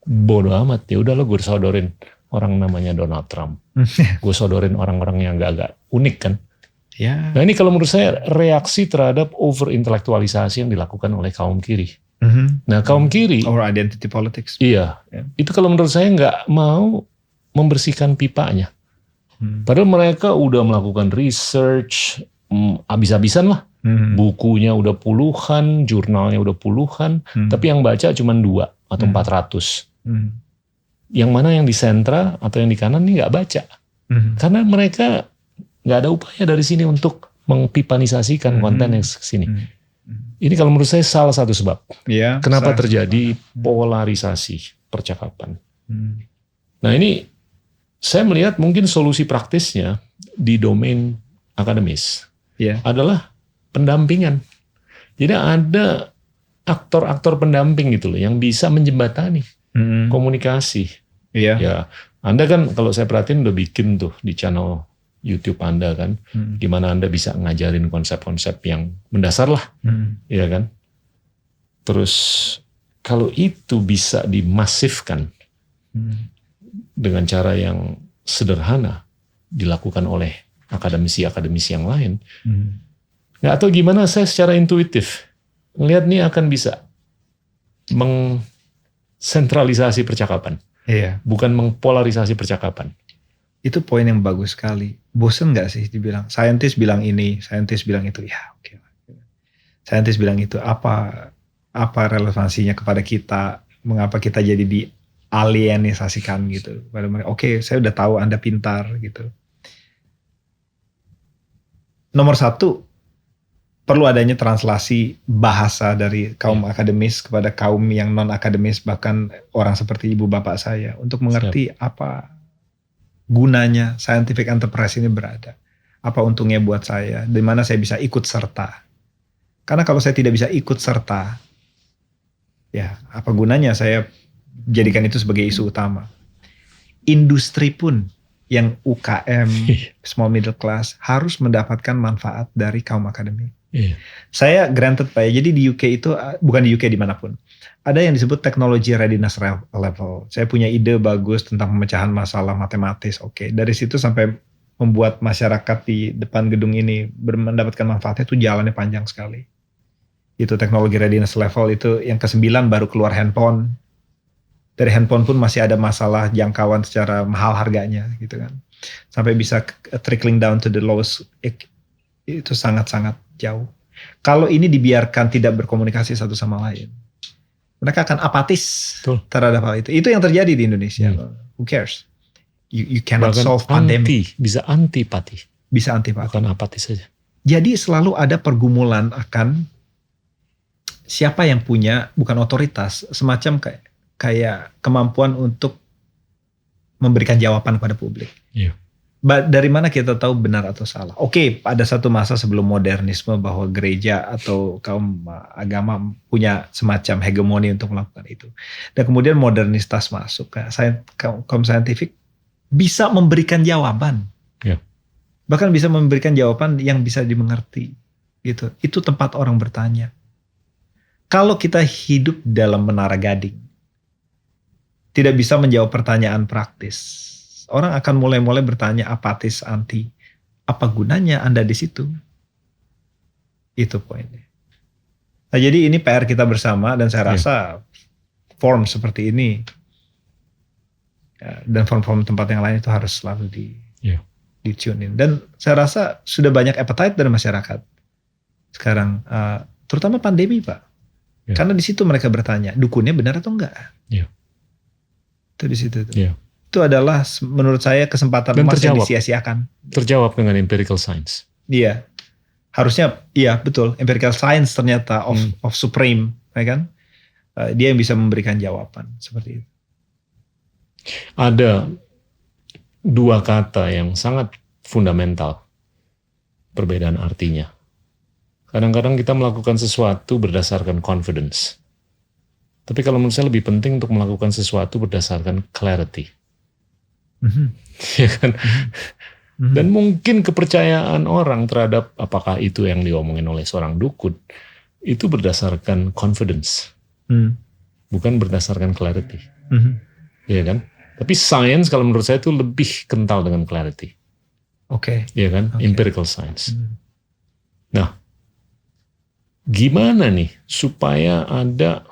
bodoh amat. Ya udah lo gue sodorin orang namanya Donald Trump. Gue sodorin orang-orang yang agak unik kan. Ya. Nah ini kalau menurut saya reaksi terhadap over-intelektualisasi yang dilakukan oleh kaum kiri. Nah kaum kiri, or identity politics. Iya, itu kalau menurut saya nggak mau membersihkan pipanya. Padahal mereka udah melakukan research habis-habisan lah. Bukunya udah puluhan, jurnalnya udah puluhan, tapi yang baca cuma 2 atau 400. Yang mana yang di sentra atau yang di kanan ini nggak baca. Karena mereka nggak ada upaya dari sini untuk mengpipanisasikan konten yang kesini. Ini kalau menurut saya salah satu sebab. Kenapa terjadi polarisasi percakapan. Nah ini saya melihat mungkin solusi praktisnya di domain akademis adalah pendampingan. Jadi ada aktor-aktor pendamping gitu loh yang bisa menjembatani komunikasi. Ya, Anda kan kalau saya perhatiin udah bikin tuh di channel YouTube Anda kan, gimana Anda bisa ngajarin konsep-konsep yang mendasar lah, ya kan. Terus kalau itu bisa dimasifkan dengan cara yang sederhana dilakukan oleh akademisi-akademisi yang lain, nggak tahu gimana saya secara intuitif ngelihat nih akan bisa mengsentralisasi percakapan, bukan mengpolarisasi percakapan. Itu poin yang bagus sekali. Bosen nggak sih dibilang saintis bilang ini, saintis bilang itu, ya oke. Saintis bilang itu, apa relevansinya kepada kita? Mengapa kita jadi dialienisasikan gitu? Pada mereka, oke, saya udah tahu Anda pintar gitu. Nomor 1, perlu adanya translasi bahasa dari kaum akademis kepada kaum yang non akademis, bahkan orang seperti ibu bapak saya, untuk mengerti apa gunanya scientific enterprise ini berada. Apa untungnya buat saya, di mana saya bisa ikut serta. Karena kalau saya tidak bisa ikut serta, ya apa gunanya saya jadikan itu sebagai isu utama. Industri pun yang UKM, small middle class, harus mendapatkan manfaat dari kaum akademik. Saya granted Pak, jadi di UK itu, bukan di UK dimanapun, ada yang disebut technology readiness level. Saya punya ide bagus tentang pemecahan masalah matematis, dari situ sampai membuat masyarakat di depan gedung ini mendapatkan manfaatnya itu jalannya panjang sekali. Itu technology readiness level itu yang ke-9 baru keluar handphone. Dari handphone pun masih ada masalah jangkauan secara mahal harganya gitu kan. Sampai bisa trickling down to the lowest, itu sangat-sangat jauh. Kalau ini dibiarkan tidak berkomunikasi satu sama lain, mereka akan apatis terhadap hal itu. Itu yang terjadi di Indonesia. Who cares? You cannot solve pandemic. Bisa antipati. Bisa antipati. Bukan apatis saja. Jadi selalu ada pergumulan akan siapa yang punya, bukan otoritas, semacam kayak kemampuan untuk memberikan jawaban kepada publik. Dari mana kita tahu benar atau salah? Oke, ada satu masa sebelum modernisme bahwa gereja atau kaum agama punya semacam hegemoni untuk melakukan itu. Dan kemudian modernitas masuk. Kaum saintifik bisa memberikan jawaban. Ya. Bahkan bisa memberikan jawaban yang bisa dimengerti. Gitu. Itu tempat orang bertanya. Kalau kita hidup dalam menara gading, tidak bisa menjawab pertanyaan praktis. Orang akan mulai bertanya apatis, anti. Apa gunanya Anda di situ? Itu poinnya. Nah, jadi ini PR kita bersama dan saya rasa form seperti ini dan form-form tempat yang lain itu harus selalu di-tune in. Dan saya rasa sudah banyak appetite dari masyarakat sekarang, terutama pandemi, Pak. Karena di situ mereka bertanya, dukunnya benar atau enggak? Itu di situ. Itu adalah menurut saya kesempatan emas yang disia-siakan. Terjawab dengan empirical science. Iya, harusnya iya betul. Empirical science ternyata of supreme, ya kan? Dia yang bisa memberikan jawaban seperti itu. Ada dua kata yang sangat fundamental, perbedaan artinya. Kadang-kadang kita melakukan sesuatu berdasarkan confidence. Tapi kalau menurut saya lebih penting untuk melakukan sesuatu berdasarkan clarity. Ya kan? Dan mungkin kepercayaan orang terhadap apakah itu yang diomongin oleh seorang dukun itu berdasarkan confidence, bukan berdasarkan clarity. Ya kan? Tapi science kalau menurut saya itu lebih kental dengan clarity. Ya kan? Empirical science. Nah, gimana nih supaya ada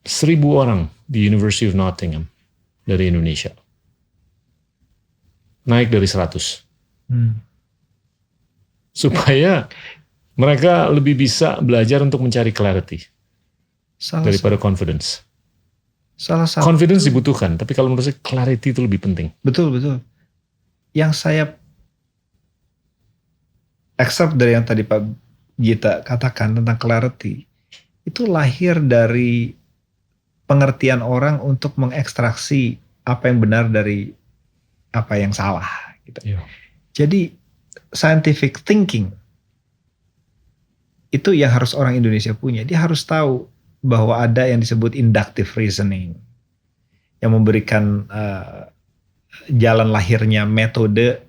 1.000 orang di University of Nottingham dari Indonesia naik dari 100. Supaya mereka lebih bisa belajar untuk mencari clarity daripada confidence. Confidence dibutuhkan, tapi kalau menurut saya clarity itu lebih penting. Betul. Yang saya excerpt dari yang tadi Pak Gita katakan tentang clarity, itu lahir dari pengertian orang untuk mengekstraksi apa yang benar dari apa yang salah gitu. Jadi scientific thinking itu yang harus orang Indonesia punya. Dia harus tahu bahwa ada yang disebut inductive reasoning yang memberikan jalan lahirnya metode.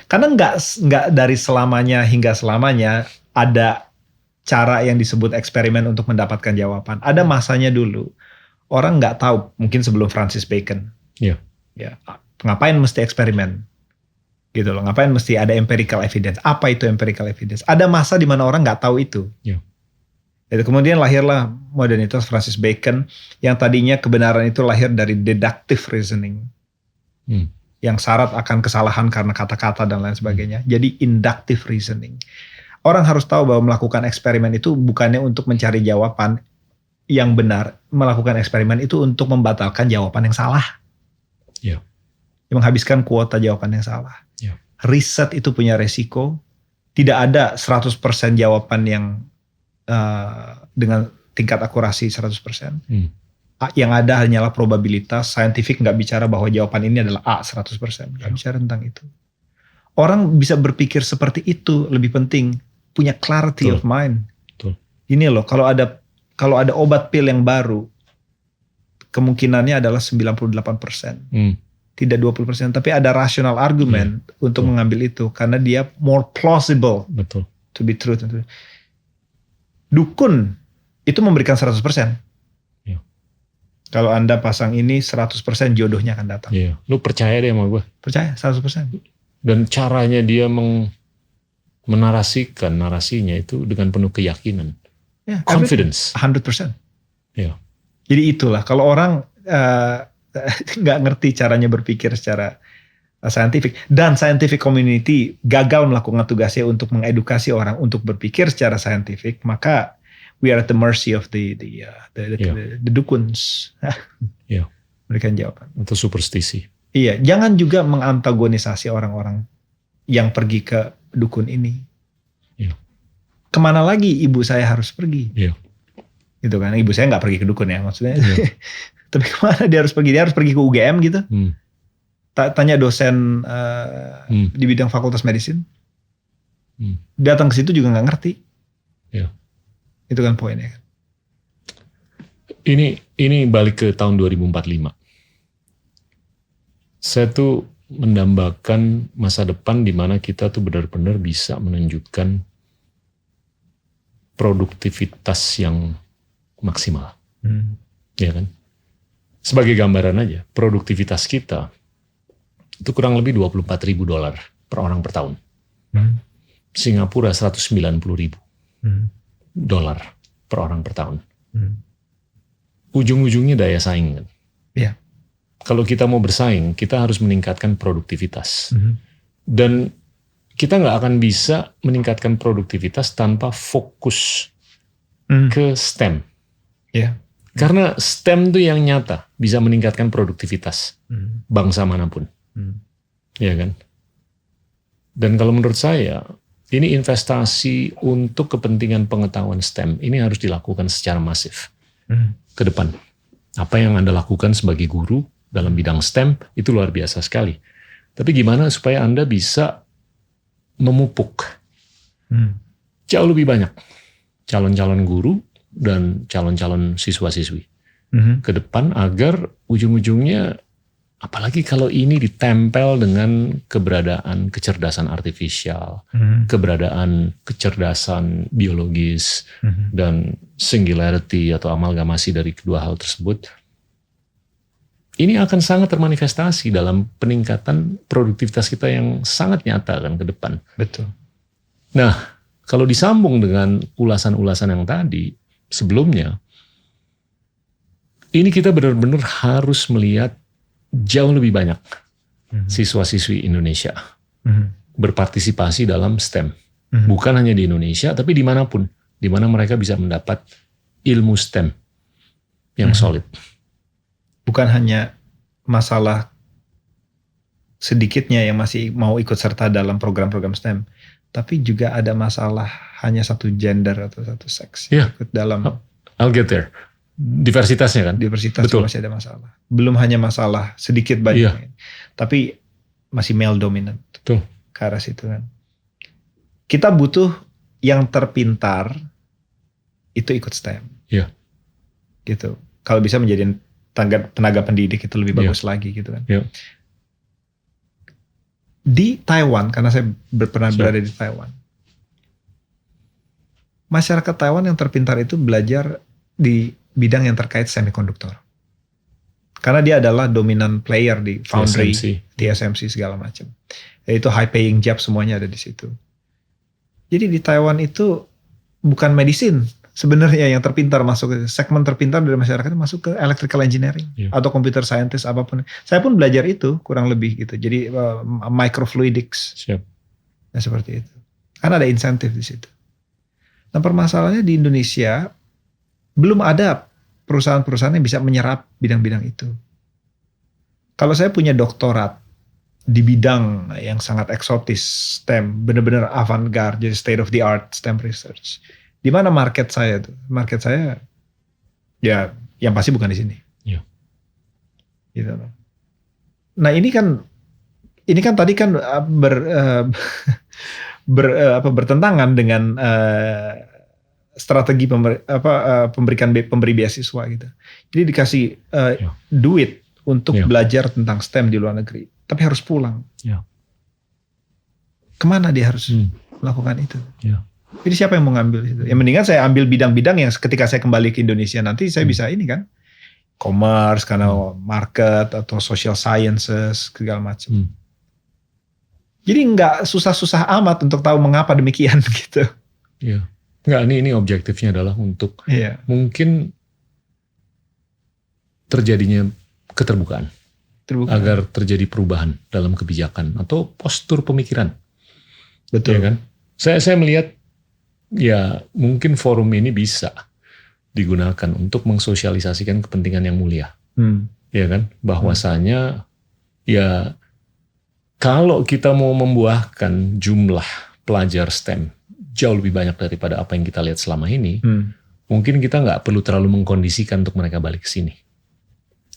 Karena nggak dari selamanya hingga selamanya ada cara yang disebut eksperimen untuk mendapatkan jawaban. Ada masanya dulu orang nggak tahu, mungkin sebelum Francis Bacon. Ya, ngapain mesti eksperimen? Gitu loh, ngapain mesti ada empirical evidence? Apa itu empirical evidence? Ada masa di mana orang nggak tahu itu. Jadi kemudian lahirlah modernitas Francis Bacon yang tadinya kebenaran itu lahir dari deductive reasoning. Yang syarat akan kesalahan karena kata-kata dan lain sebagainya. Jadi inductive reasoning. Orang harus tahu bahwa melakukan eksperimen itu bukannya untuk mencari jawaban yang benar. Melakukan eksperimen itu untuk membatalkan jawaban yang salah. Menghabiskan kuota jawaban yang salah. Riset itu punya resiko. Tidak ada 100% jawaban yang dengan tingkat akurasi 100%. Yang ada hanyalah probabilitas. Scientific nggak bicara bahwa jawaban ini adalah A 100%. Nggak bicara tentang itu. Orang bisa berpikir seperti itu lebih penting. Punya clarity of mind. Ini loh, kalau ada obat pil yang baru, kemungkinannya adalah 98%. Tidak 20%, tapi ada rational argument untuk mengambil itu karena dia more plausible to be true. Dukun itu memberikan 100%. Kalau Anda pasang ini 100% jodohnya akan datang. Lu percaya deh sama gue. Percaya 100%. Dan caranya dia menarasikan narasinya itu dengan penuh keyakinan. Confidence. 100%. Jadi itulah kalau orang nggak ngerti caranya berpikir secara scientific dan scientific community gagal melakukan tugasnya untuk mengedukasi orang untuk berpikir secara scientific, maka we are at the mercy of the dukuns. Berikan jawaban. Atau superstisi. Iya, jangan juga mengantagonisasi orang-orang yang pergi ke dukun ini. Kemana lagi ibu saya harus pergi? Gitu kan, ibu saya nggak pergi ke dukun ya maksudnya. Tapi kemana dia harus pergi? Dia harus pergi ke UGM gitu. tanya dosen di bidang fakultas medicine, datang ke situ juga nggak ngerti. Ya. Itu kan poinnya. Ini balik ke tahun 2045. Saya tuh mendambakan masa depan di mana kita tuh benar-benar bisa menunjukkan produktivitas yang maksimal. Ya kan? Sebagai gambaran aja, produktivitas kita itu kurang lebih $24.000 per orang per tahun. Singapura $190.000 per orang per tahun. Ujung-ujungnya daya saing kan. Yeah. Kalau kita mau bersaing, kita harus meningkatkan produktivitas. Dan kita nggak akan bisa meningkatkan produktivitas tanpa fokus ke STEM. Yeah. Karena STEM itu yang nyata bisa meningkatkan produktivitas bangsa manapun. Ya kan? Dan kalau menurut saya, ini investasi untuk kepentingan pengetahuan STEM. Ini harus dilakukan secara masif ke depan. Apa yang Anda lakukan sebagai guru dalam bidang STEM itu luar biasa sekali. Tapi gimana supaya Anda bisa memupuk jauh lebih banyak calon-calon guru dan calon-calon siswa-siswi ke depan agar ujung-ujungnya, apalagi kalau ini ditempel dengan keberadaan kecerdasan artifisial, keberadaan kecerdasan biologis, dan singularity atau amalgamasi dari kedua hal tersebut, ini akan sangat termanifestasi dalam peningkatan produktivitas kita yang sangat nyata kan ke depan. Betul. Nah, kalau disambung dengan ulasan-ulasan yang tadi sebelumnya, ini kita benar-benar harus melihat jauh lebih banyak siswa-siswi Indonesia berpartisipasi dalam STEM. Bukan hanya di Indonesia, tapi dimanapun. Di mana mereka bisa mendapat ilmu STEM yang solid. Bukan hanya masalah sedikitnya yang masih mau ikut serta dalam program-program STEM, tapi juga ada masalah hanya satu gender atau satu seks ikut dalam. I'll get there. Diversitasnya kan? Diversitas masih ada masalah. Belum hanya masalah sedikit banyak, tapi masih male dominant. Betul. Ke arah situ kan. Kita butuh yang terpintar itu ikut STEM. Iya. Gitu. Kalau bisa menjadi tenaga pendidik itu lebih bagus lagi gitu kan. Yeah. Di Taiwan, karena saya pernah berada di Taiwan, masyarakat Taiwan yang terpintar itu belajar di bidang yang terkait semikonduktor. Karena dia adalah dominan player di foundry, TSMC segala macam. Yaitu high paying job semuanya ada di situ. Jadi di Taiwan itu bukan medicine sebenarnya yang terpintar masuk ke segmen terpintar dari masyarakat masuk ke electrical engineering atau computer scientist apapun. Saya pun belajar itu kurang lebih gitu. Jadi microfluidics. Nah, seperti itu. Karena ada insentif di situ. Nah, permasalahannya di Indonesia belum ada perusahaan-perusahaan yang bisa menyerap bidang-bidang itu. Kalau saya punya doktorat di bidang yang sangat eksotis STEM, benar-benar avant-garde, jadi state of the art STEM research. Di mana market saya tuh? Market saya ya yang pasti bukan di sini. Iya. Gitu. Nah, ini kan tadi kan bertentangan dengan strategi pemberi beasiswa gitu. Jadi dikasih duit untuk belajar tentang STEM di luar negeri, tapi harus pulang. Ya. Kemana dia harus melakukan itu? Ya. Jadi siapa yang mau ngambil itu? Ya mendingan saya ambil bidang-bidang yang ketika saya kembali ke Indonesia nanti saya bisa ini kan, commerce karena market atau social sciences segala macam. Jadi nggak susah-susah amat untuk tahu mengapa demikian gitu. Iya. Nggak, ini objektifnya adalah untuk mungkin terjadinya keterbukaan. Agar terjadi perubahan dalam kebijakan atau postur pemikiran. Betul. Ya kan? Saya melihat ya mungkin forum ini bisa digunakan untuk mensosialisasikan kepentingan yang mulia. Ya kan? Bahwasanya ya kalau kita mau membuahkan jumlah pelajar STEM jauh lebih banyak daripada apa yang kita lihat selama ini, mungkin kita nggak perlu terlalu mengkondisikan untuk mereka balik ke sini.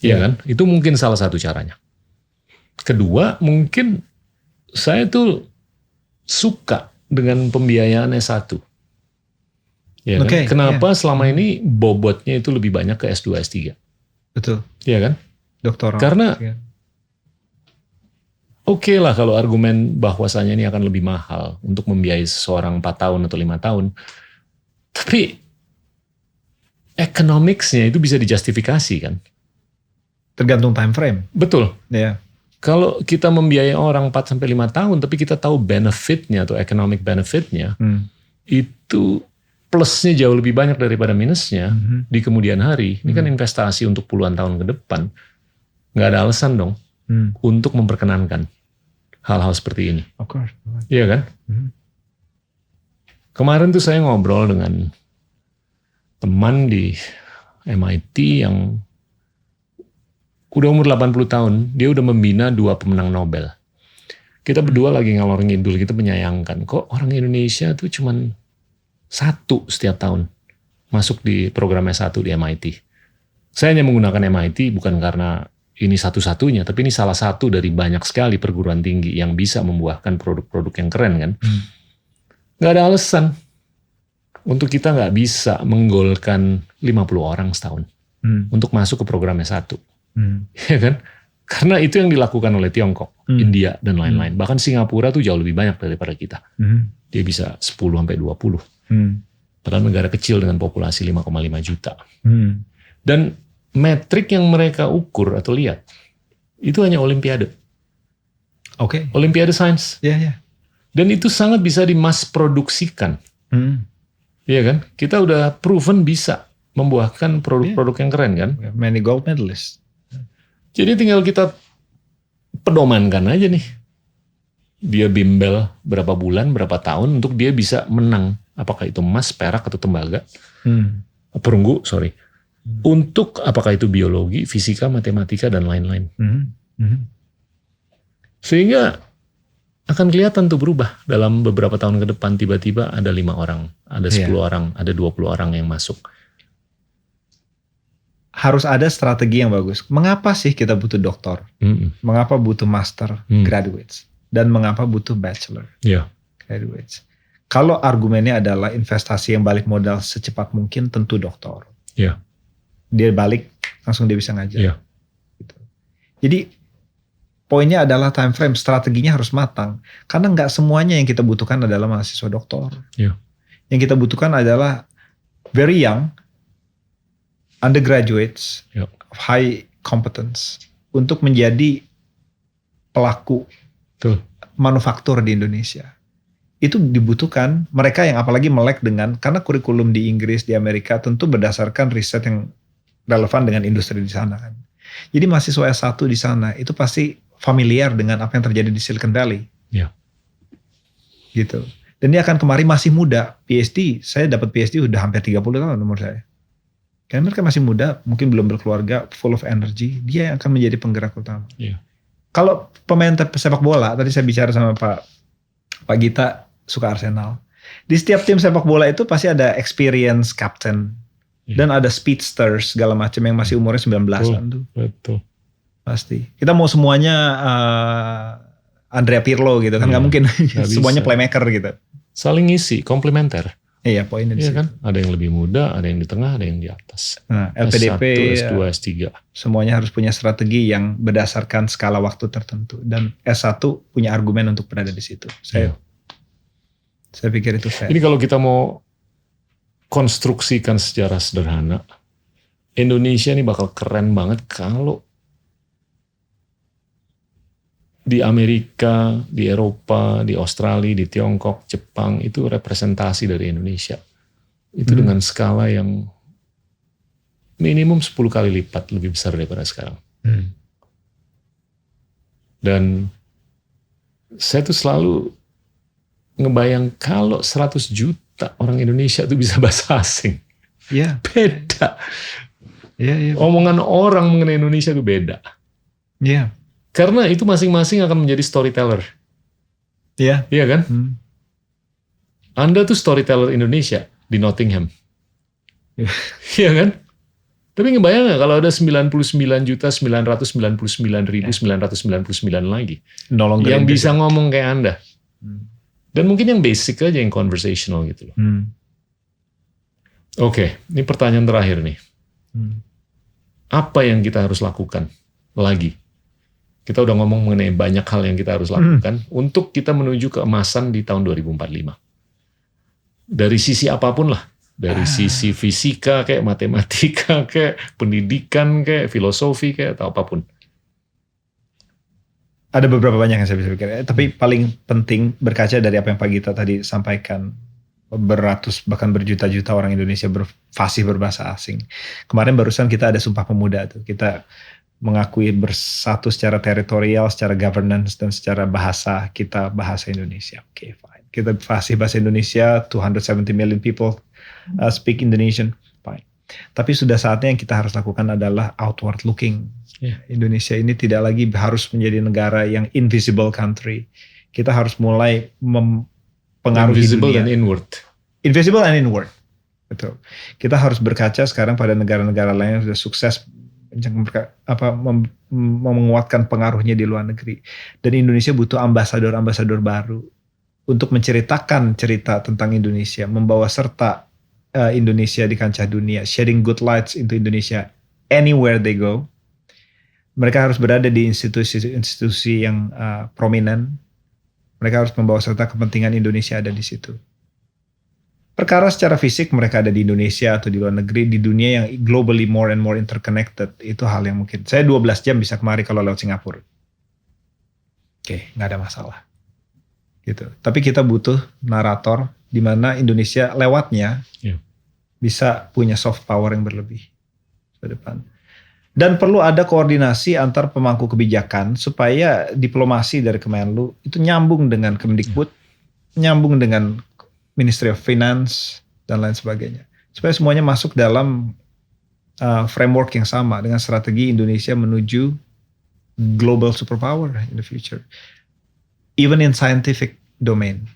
Iya kan? Itu mungkin salah satu caranya. Kedua, mungkin saya tuh suka dengan pembiayaan S1. Ya kan? Kenapa selama ini bobotnya itu lebih banyak ke S2, S3? Betul. Iya kan? Doktoral. Karena oke lah kalau argumen bahwasanya ini akan lebih mahal untuk membiayai seseorang 4 tahun atau 5 tahun. Tapi economics-nya itu bisa dijustifikasi kan? Tergantung time frame. Betul. Ya. Kalau kita membiayai orang 4-5 tahun, tapi kita tahu benefit-nya atau economic benefit-nya, itu plusnya jauh lebih banyak daripada minusnya di kemudian hari. Ini kan investasi untuk puluhan tahun ke depan. Nggak ada alasan dong untuk memperkenankan hal-hal seperti ini. Of course. Iya kan? Kemarin tuh saya ngobrol dengan teman di MIT yang udah umur 80 tahun. Dia udah membina 2 pemenang Nobel. Kita berdua lagi ngalor ngidul, kita menyayangkan. Kok orang Indonesia tuh cuman 1 setiap tahun masuk di program S1 di MIT. Saya hanya menggunakan MIT bukan karena ini satu-satunya, tapi ini salah satu dari banyak sekali perguruan tinggi yang bisa membuahkan produk-produk yang keren kan. Nggak ada alasan untuk kita nggak bisa menggolkan 50 orang setahun untuk masuk ke program S1. Ya kan? Karena itu yang dilakukan oleh Tiongkok, India, dan lain-lain. Bahkan Singapura tuh jauh lebih banyak daripada kita. Dia bisa 10-20. Padahal negara kecil dengan populasi 5,5 juta. Dan metrik yang mereka ukur atau lihat, itu hanya Olimpiade. Olimpiade Sains. Dan itu sangat bisa dimass produksikan. Iya kan? Kita udah proven bisa membuahkan produk-produk yang keren kan? Many gold medalists. Jadi tinggal kita pedomankan aja nih. Dia bimbel berapa bulan, berapa tahun untuk dia bisa menang. Apakah itu emas, perak, atau tembaga. Perunggu, sorry. Untuk apakah itu biologi, fisika, matematika, dan lain-lain. Sehingga akan kelihatan tuh berubah. Dalam beberapa tahun ke depan tiba-tiba ada 5 orang, ada 10 orang, ada 20 orang yang masuk. Harus ada strategi yang bagus. Mengapa sih kita butuh doktor? Mengapa butuh master graduates? Dan mengapa butuh bachelor graduates? Kalau argumennya adalah investasi yang balik modal secepat mungkin, tentu doktor. Dia balik, langsung dia bisa ngajar. Gitu. Jadi poinnya adalah time frame, strateginya harus matang. Karena nggak semuanya yang kita butuhkan adalah mahasiswa doktor. Yang kita butuhkan adalah very young, undergraduates of high competence untuk menjadi pelaku manufaktur di Indonesia. Itu dibutuhkan mereka yang apalagi melek dengan, karena kurikulum di Inggris, di Amerika tentu berdasarkan riset yang relevan dengan industri di sana kan. Jadi mahasiswa S1 di sana itu pasti familiar dengan apa yang terjadi di Silicon Valley. Gitu. Dan dia akan kemari masih muda, PhD. Saya dapat PhD udah hampir 30 tahun umur saya. Karena mereka masih muda, mungkin belum berkeluarga, full of energy, dia yang akan menjadi penggerak utama. Kalau pemain sepak bola, tadi saya bicara sama Pak Gita, suka Arsenal. Di setiap tim sepak bola itu pasti ada experience captain, dan ada speedsters segala macam yang masih umurnya 19-an tuh. Betul. Pasti. Kita mau semuanya Andrea Pirlo gitu kan, nggak mungkin semuanya playmaker gitu. Saling ngisi, komplementer. Iya, poinnya di situ. Kan? Ada yang lebih muda, ada yang di tengah, ada yang di atas. Nah, LPDP, S1, S2, S3. Semuanya harus punya strategi yang berdasarkan skala waktu tertentu. Dan S1 punya argumen untuk berada di situ. Saya pikir itu fair. Ini kalau kita mau konstruksikan secara sederhana, Indonesia ini bakal keren banget kalau di Amerika, di Eropa, di Australia, di Tiongkok, Jepang, itu representasi dari Indonesia. Itu dengan skala yang minimum 10 kali lipat lebih besar daripada sekarang. Dan saya tuh selalu ngebayang kalau 100 juta orang Indonesia tuh bisa bahasa asing. Beda. Omongan orang mengenai Indonesia tuh beda. Karena itu masing-masing akan menjadi storyteller. Iya kan? Anda tuh storyteller Indonesia di Nottingham. Iya kan? Tapi ngebayang nggak kalau ada 99.999.999 lagi yang bisa ngomong kayak Anda. Dan mungkin yang basic aja, yang conversational gitu loh. Oke, ini pertanyaan terakhir nih. Apa yang kita harus lakukan lagi? Kita udah ngomong mengenai banyak hal yang kita harus lakukan untuk kita menuju keemasan di tahun 2045. Dari sisi apapun lah. Dari sisi fisika, kayak matematika, kayak pendidikan, kayak filosofi, kayak atau apapun. Ada beberapa banyak yang saya bisa pikir. Tapi paling penting berkaca dari apa yang Pak Gita tadi sampaikan. Beratus bahkan berjuta-juta orang Indonesia berfasih berbahasa asing. Kemarin barusan kita ada Sumpah Pemuda tuh. Kita mengakui bersatu secara teritorial, secara governance, dan secara bahasa kita bahasa Indonesia. Oke, fine. Kita fasih bahasa Indonesia, 270 million people speak Indonesian, fine. Tapi sudah saatnya yang kita harus lakukan adalah outward looking. Indonesia ini tidak lagi harus menjadi negara yang invisible country. Kita harus mulai mempengaruhi invisible dunia. Dan inward. Invisible and inward. Betul. Kita harus berkaca sekarang pada negara-negara lain yang sudah sukses menguatkan pengaruhnya di luar negeri. Dan Indonesia butuh ambasador-ambasador baru untuk menceritakan cerita tentang Indonesia, membawa serta Indonesia di kancah dunia, shedding good lights into Indonesia anywhere they go. Mereka harus berada di institusi-institusi yang prominent. Mereka harus membawa serta kepentingan Indonesia ada di situ. Perkara secara fisik mereka ada di Indonesia atau di luar negeri, di dunia yang globally more and more interconnected, itu hal yang mungkin. Saya 12 jam bisa kemari kalau lewat Singapura. Oke, nggak ada masalah. Gitu. Tapi kita butuh narator di mana Indonesia lewatnya bisa punya soft power yang berlebih ke depan. Dan perlu ada koordinasi antar pemangku kebijakan supaya diplomasi dari Kemenlu itu nyambung dengan Kemdikbud, nyambung dengan Ministry of Finance dan lain sebagainya. Supaya semuanya masuk dalam framework yang sama dengan strategi Indonesia menuju global superpower in the future. Even in scientific domain.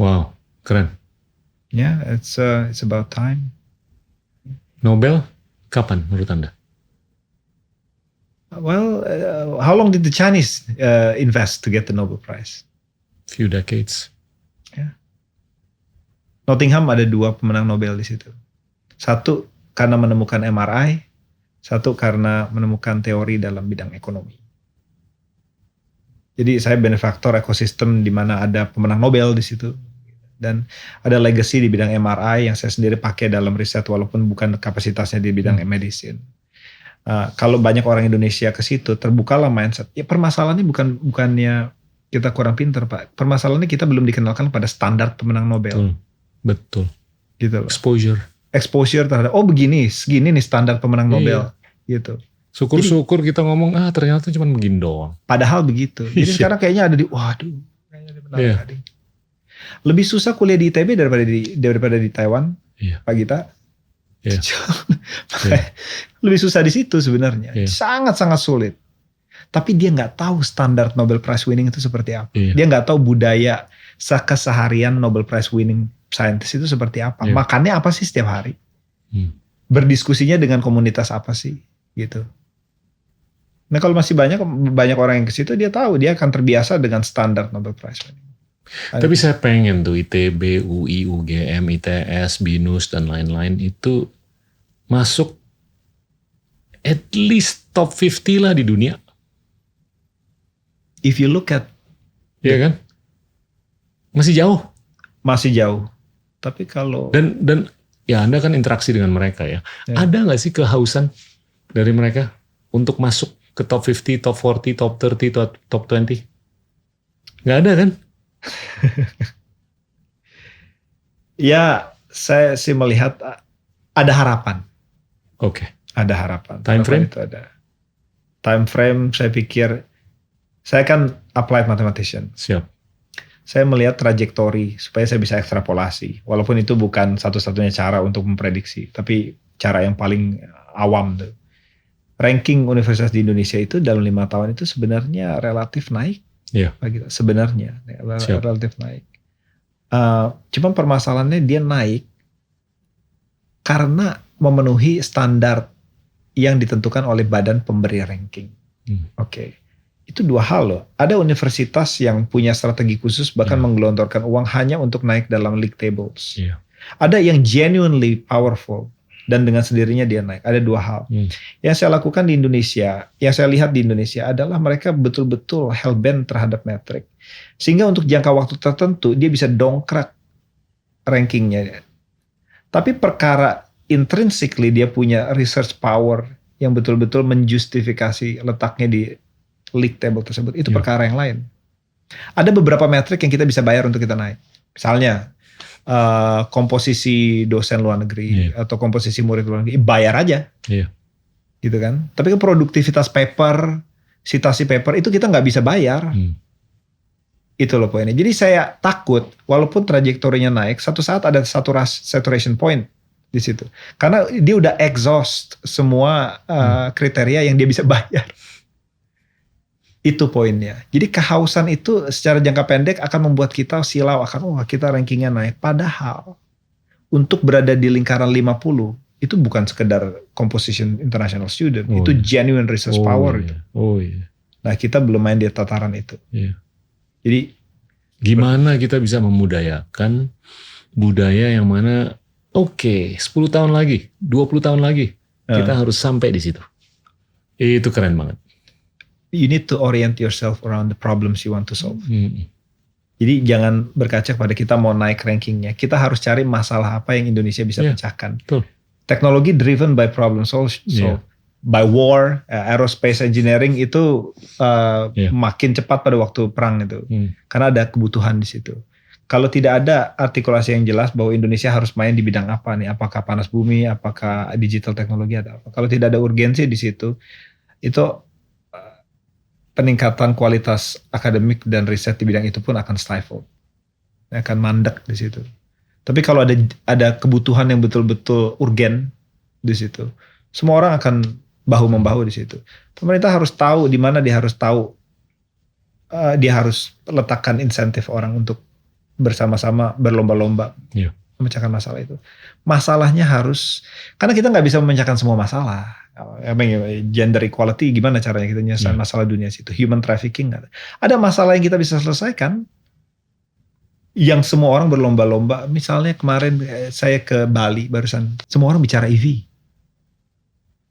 Wow, keren. Yeah, it's about time. Nobel kapan menurut Anda? Well, how long did the Chinese invest to get the Nobel Prize? Few decades. Yeah. Nottingham ada 2 pemenang Nobel di situ. Satu karena menemukan MRI, satu karena menemukan teori dalam bidang ekonomi. Jadi saya benefaktor ekosistem di mana ada pemenang Nobel di situ. Dan ada legacy di bidang MRI yang saya sendiri pakai dalam riset walaupun bukan kapasitasnya di bidang medicine. Kalau banyak orang Indonesia ke situ terbukalah mindset. Ya permasalahannya bukannya kita kurang pintar Pak. Permasalahannya kita belum dikenalkan pada standar pemenang Nobel. Betul. Gitu loh. Exposure terhadap segini nih standar pemenang Nobel gitu. Syukur-syukur kita ngomong ternyata cuma begini doang. Padahal begitu. Jadi sekarang kayaknya ada kayaknya di benar. Lebih susah kuliah di ITB daripada di Taiwan, Pak Gita. Lebih susah di situ sebenarnya. Sangat-sangat sulit. Tapi dia nggak tahu standar Nobel Prize winning itu seperti apa. Dia nggak tahu budaya keseharian Nobel Prize winning scientist itu seperti apa. Makannya apa sih setiap hari. Berdiskusinya dengan komunitas apa sih gitu. Nah kalau masih banyak orang yang ke situ dia tahu dia akan terbiasa dengan standar Nobel Prize winning. Tapi saya pengen tuh ITB, UI, UGM, ITS, BINUS dan lain-lain itu masuk at least top 50 lah di dunia. If you look at, iya kan? Masih jauh. Tapi kalau dan ya Anda kan interaksi dengan mereka ya. Ada nggak sih kehausan dari mereka untuk masuk ke top 50, top 40, top 30, top 20? Nggak ada kan? Ya, saya sih melihat ada harapan. Oke. Ada harapan. Time frame? Itu ada. Time frame saya pikir, saya kan applied mathematician. Siap. Saya melihat trajektori supaya saya bisa ekstrapolasi. Walaupun itu bukan satu-satunya cara untuk memprediksi, tapi cara yang paling awam tuh. Ranking universitas di Indonesia itu dalam 5 tahun itu sebenarnya relatif naik. Iya. Sebenarnya relatif naik. Cuma permasalahannya dia naik karena memenuhi standar yang ditentukan oleh badan pemberi ranking. Oke. Itu dua hal loh. Ada universitas yang punya strategi khusus bahkan menggelontorkan uang hanya untuk naik dalam league tables. Ada yang genuinely powerful dan dengan sendirinya dia naik. Ada dua hal. Yang saya lakukan di Indonesia, yang saya lihat di Indonesia adalah mereka betul-betul hellbent terhadap metrik. Sehingga untuk jangka waktu tertentu dia bisa dongkrak rankingnya. Tapi perkara intrinsically dia punya research power yang betul-betul menjustifikasi letaknya di league table tersebut, itu perkara yang lain. Ada beberapa metrik yang kita bisa bayar untuk kita naik. Misalnya komposisi dosen luar negeri atau komposisi murid luar negeri, bayar aja, gitu kan. Tapi produktivitas paper, citasi paper itu kita nggak bisa bayar. Itu loh poinnya. Jadi saya takut, walaupun trajektorinya naik, satu saat ada saturation point di situ, karena dia udah exhaust semua kriteria yang dia bisa bayar. Itu poinnya. Jadi kehausan itu secara jangka pendek akan membuat kita silau akan kita rankingnya naik. Padahal untuk berada di lingkaran 50 itu bukan sekedar composition international student, itu genuine research power. Nah kita belum main di tataran itu. Jadi gimana kita bisa memudayakan budaya yang mana 10 tahun lagi, 20 tahun lagi kita harus sampai di situ. Itu keren banget. You need to orient yourself around the problems you want to solve. Jadi jangan berkaca pada kita mau naik rankingnya. Kita harus cari masalah apa yang Indonesia bisa pecahkan. Teknologi driven by problem solve. By war, aerospace engineering itu makin cepat pada waktu perang itu. Karena ada kebutuhan di situ. Kalau tidak ada artikulasi yang jelas bahwa Indonesia harus main di bidang apa nih, apakah panas bumi, apakah digital teknologi atau apa. Kalau tidak ada urgensi di situ, itu peningkatan kualitas akademik dan riset di bidang itu pun akan stifle, akan mandek di situ. Tapi kalau ada kebutuhan yang betul-betul urgen di situ, semua orang akan bahu membahu di situ. Pemerintah harus tahu di mana dia harus tahu, dia harus letakkan insentif orang untuk bersama-sama berlomba-lomba memecahkan masalah itu. Masalahnya harus, karena kita nggak bisa memecahkan semua masalah. Gender equality gimana caranya kita nyelesain masalah dunia situ, human trafficking ada masalah yang kita bisa selesaikan yang semua orang berlomba-lomba. Misalnya kemarin saya ke Bali barusan, semua orang bicara EV,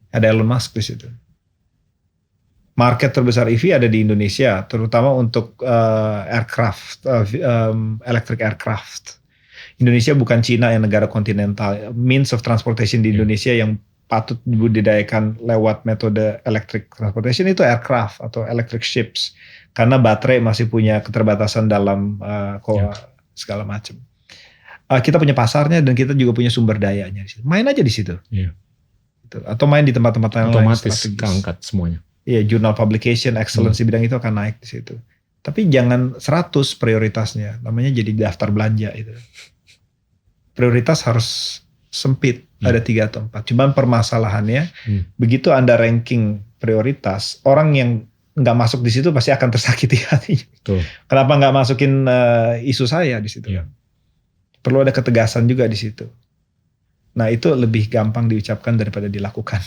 ada Elon Musk di situ. Market terbesar EV ada di Indonesia, terutama untuk aircraft, electric aircraft. Indonesia bukan Cina yang negara kontinental. Means of transportation di Indonesia yang patut dibudidayakan lewat metode electric transportation itu aircraft atau electric ships, karena baterai masih punya keterbatasan dalam segala macam. Kita punya pasarnya dan kita juga punya sumber dayanya di situ. Main aja di situ. Atau main di tempat-tempat yang lain. Otomatis keangkat semuanya. Iya, journal publication, excellence di bidang itu akan naik di situ. Tapi jangan 100 prioritasnya, namanya jadi daftar belanja itu. Prioritas harus sempit, ada 3 atau 4. Cuman permasalahannya, begitu Anda ranking prioritas, orang yang nggak masuk di situ pasti akan tersakiti hatinya. Kenapa nggak masukin isu saya di situ? Perlu ada ketegasan juga di situ. Nah itu lebih gampang diucapkan daripada dilakukan.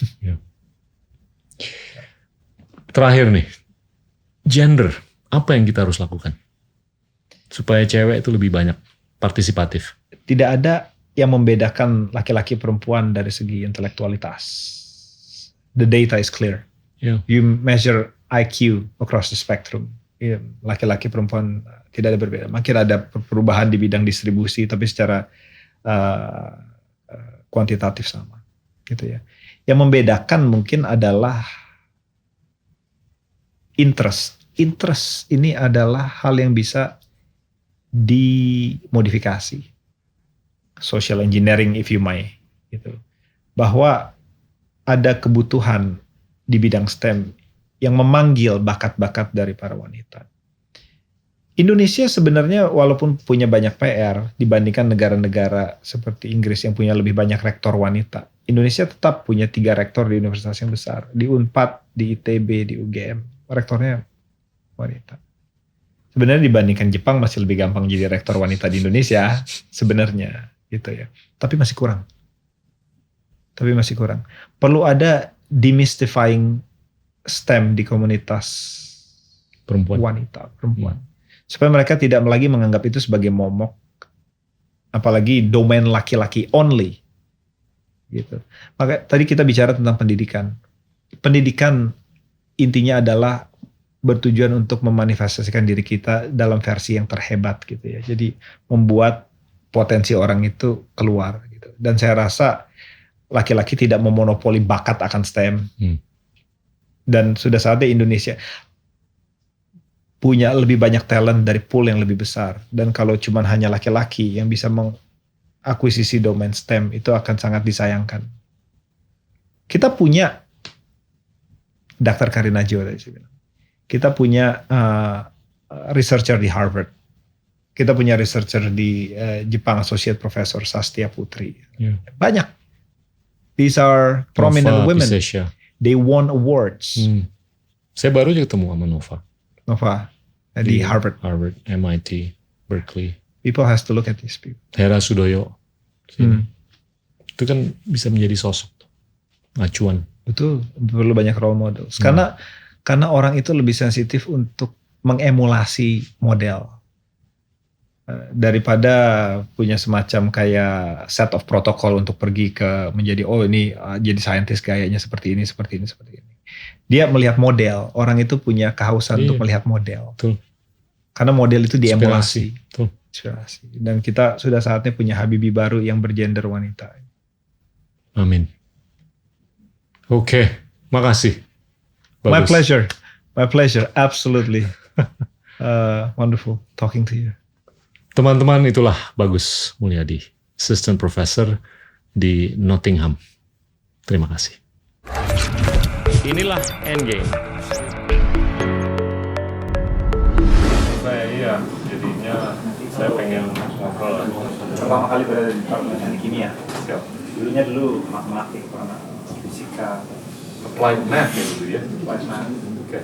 Terakhir nih, gender, apa yang kita harus lakukan supaya cewek itu lebih banyak partisipatif? Tidak ada yang membedakan laki-laki perempuan dari segi intelektualitas. The data is clear. You measure IQ across the spectrum. Laki-laki perempuan tidak ada berbeda. Makin ada perubahan di bidang distribusi, tapi secara kuantitatif sama. Gitu ya. Yang membedakan mungkin adalah interest. Interest ini adalah hal yang bisa dimodifikasi. Social engineering if you may, gitu. Bahwa ada kebutuhan di bidang STEM yang memanggil bakat-bakat dari para wanita. Indonesia sebenarnya walaupun punya banyak PR dibandingkan negara-negara seperti Inggris yang punya lebih banyak rektor wanita, Indonesia tetap punya 3 rektor di universitas yang besar, di Unpad, di ITB, di UGM, rektornya wanita. Sebenarnya dibandingkan Jepang masih lebih gampang jadi rektor wanita di Indonesia sebenarnya gitu ya. Tapi masih kurang. Perlu ada demystifying STEM di komunitas perempuan. Supaya mereka tidak lagi menganggap itu sebagai momok, apalagi domain laki-laki only. Gitu. Maka tadi kita bicara tentang pendidikan. Pendidikan intinya adalah bertujuan untuk memanifestasikan diri kita dalam versi yang terhebat gitu ya. Jadi membuat potensi orang itu keluar gitu. Dan saya rasa laki-laki tidak memonopoli bakat akan STEM. Dan sudah saatnya Indonesia punya lebih banyak talent dari pool yang lebih besar. Dan kalau cuma hanya laki-laki yang bisa mengakuisisi domain STEM, itu akan sangat disayangkan. Kita punya Dr. Karina Jo tadi saya bilang. Kita punya researcher di Harvard. Kita punya researcher di Jepang, Associate Professor Sastia Putri. Banyak. These are prominent women. Pisesha. They won awards. Saya baru juga ketemu sama Nova. Di Harvard. MIT, Berkeley. People has to look at these people. Hera Sudoyo. Itu kan bisa menjadi sosok. Acuan. Betul, perlu banyak role model. Karena orang itu lebih sensitif untuk mengemulasi model. Daripada punya semacam kayak set of protokol untuk pergi ke menjadi ini jadi scientist gayanya seperti ini. Dia melihat model, orang itu punya kehausan untuk melihat model. Betul. Karena model itu diemulasi. Inspirasi. Dan kita sudah saatnya punya Habibie baru yang bergender wanita. Amin. Oke, makasih. Bagus. My pleasure, absolutely. Wonderful talking to you. Teman-teman, itulah Bagus Mulyadi, Assistant Professor di Nottingham. Terima kasih. Inilah Endgame. Jadinya saya pengen ngobrol. Pertama kali berada di Departemen Kimia. Dulunya matematik, fisika. Applied math ya dulu ya? Applied math. Oke.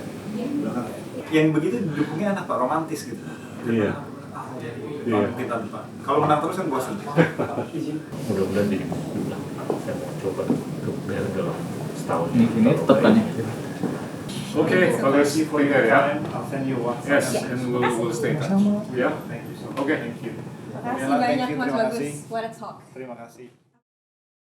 Yang begitu didukungnya enak Pak, romantis gitu. Iya. Kita Pak. Kalau menang terus kan bosan. Mudah-mudahan diulang. Saya mau coba untuk biar dalam setahun. Ini tetap kan ya? Oke, bagus. Tinggal ya. I'll send you one. Yes, and we'll stay in touch. Ya. Thank you so much. Oke. Thank you. Terima kasih banyak Mas Bagus. What a talk. Terima kasih.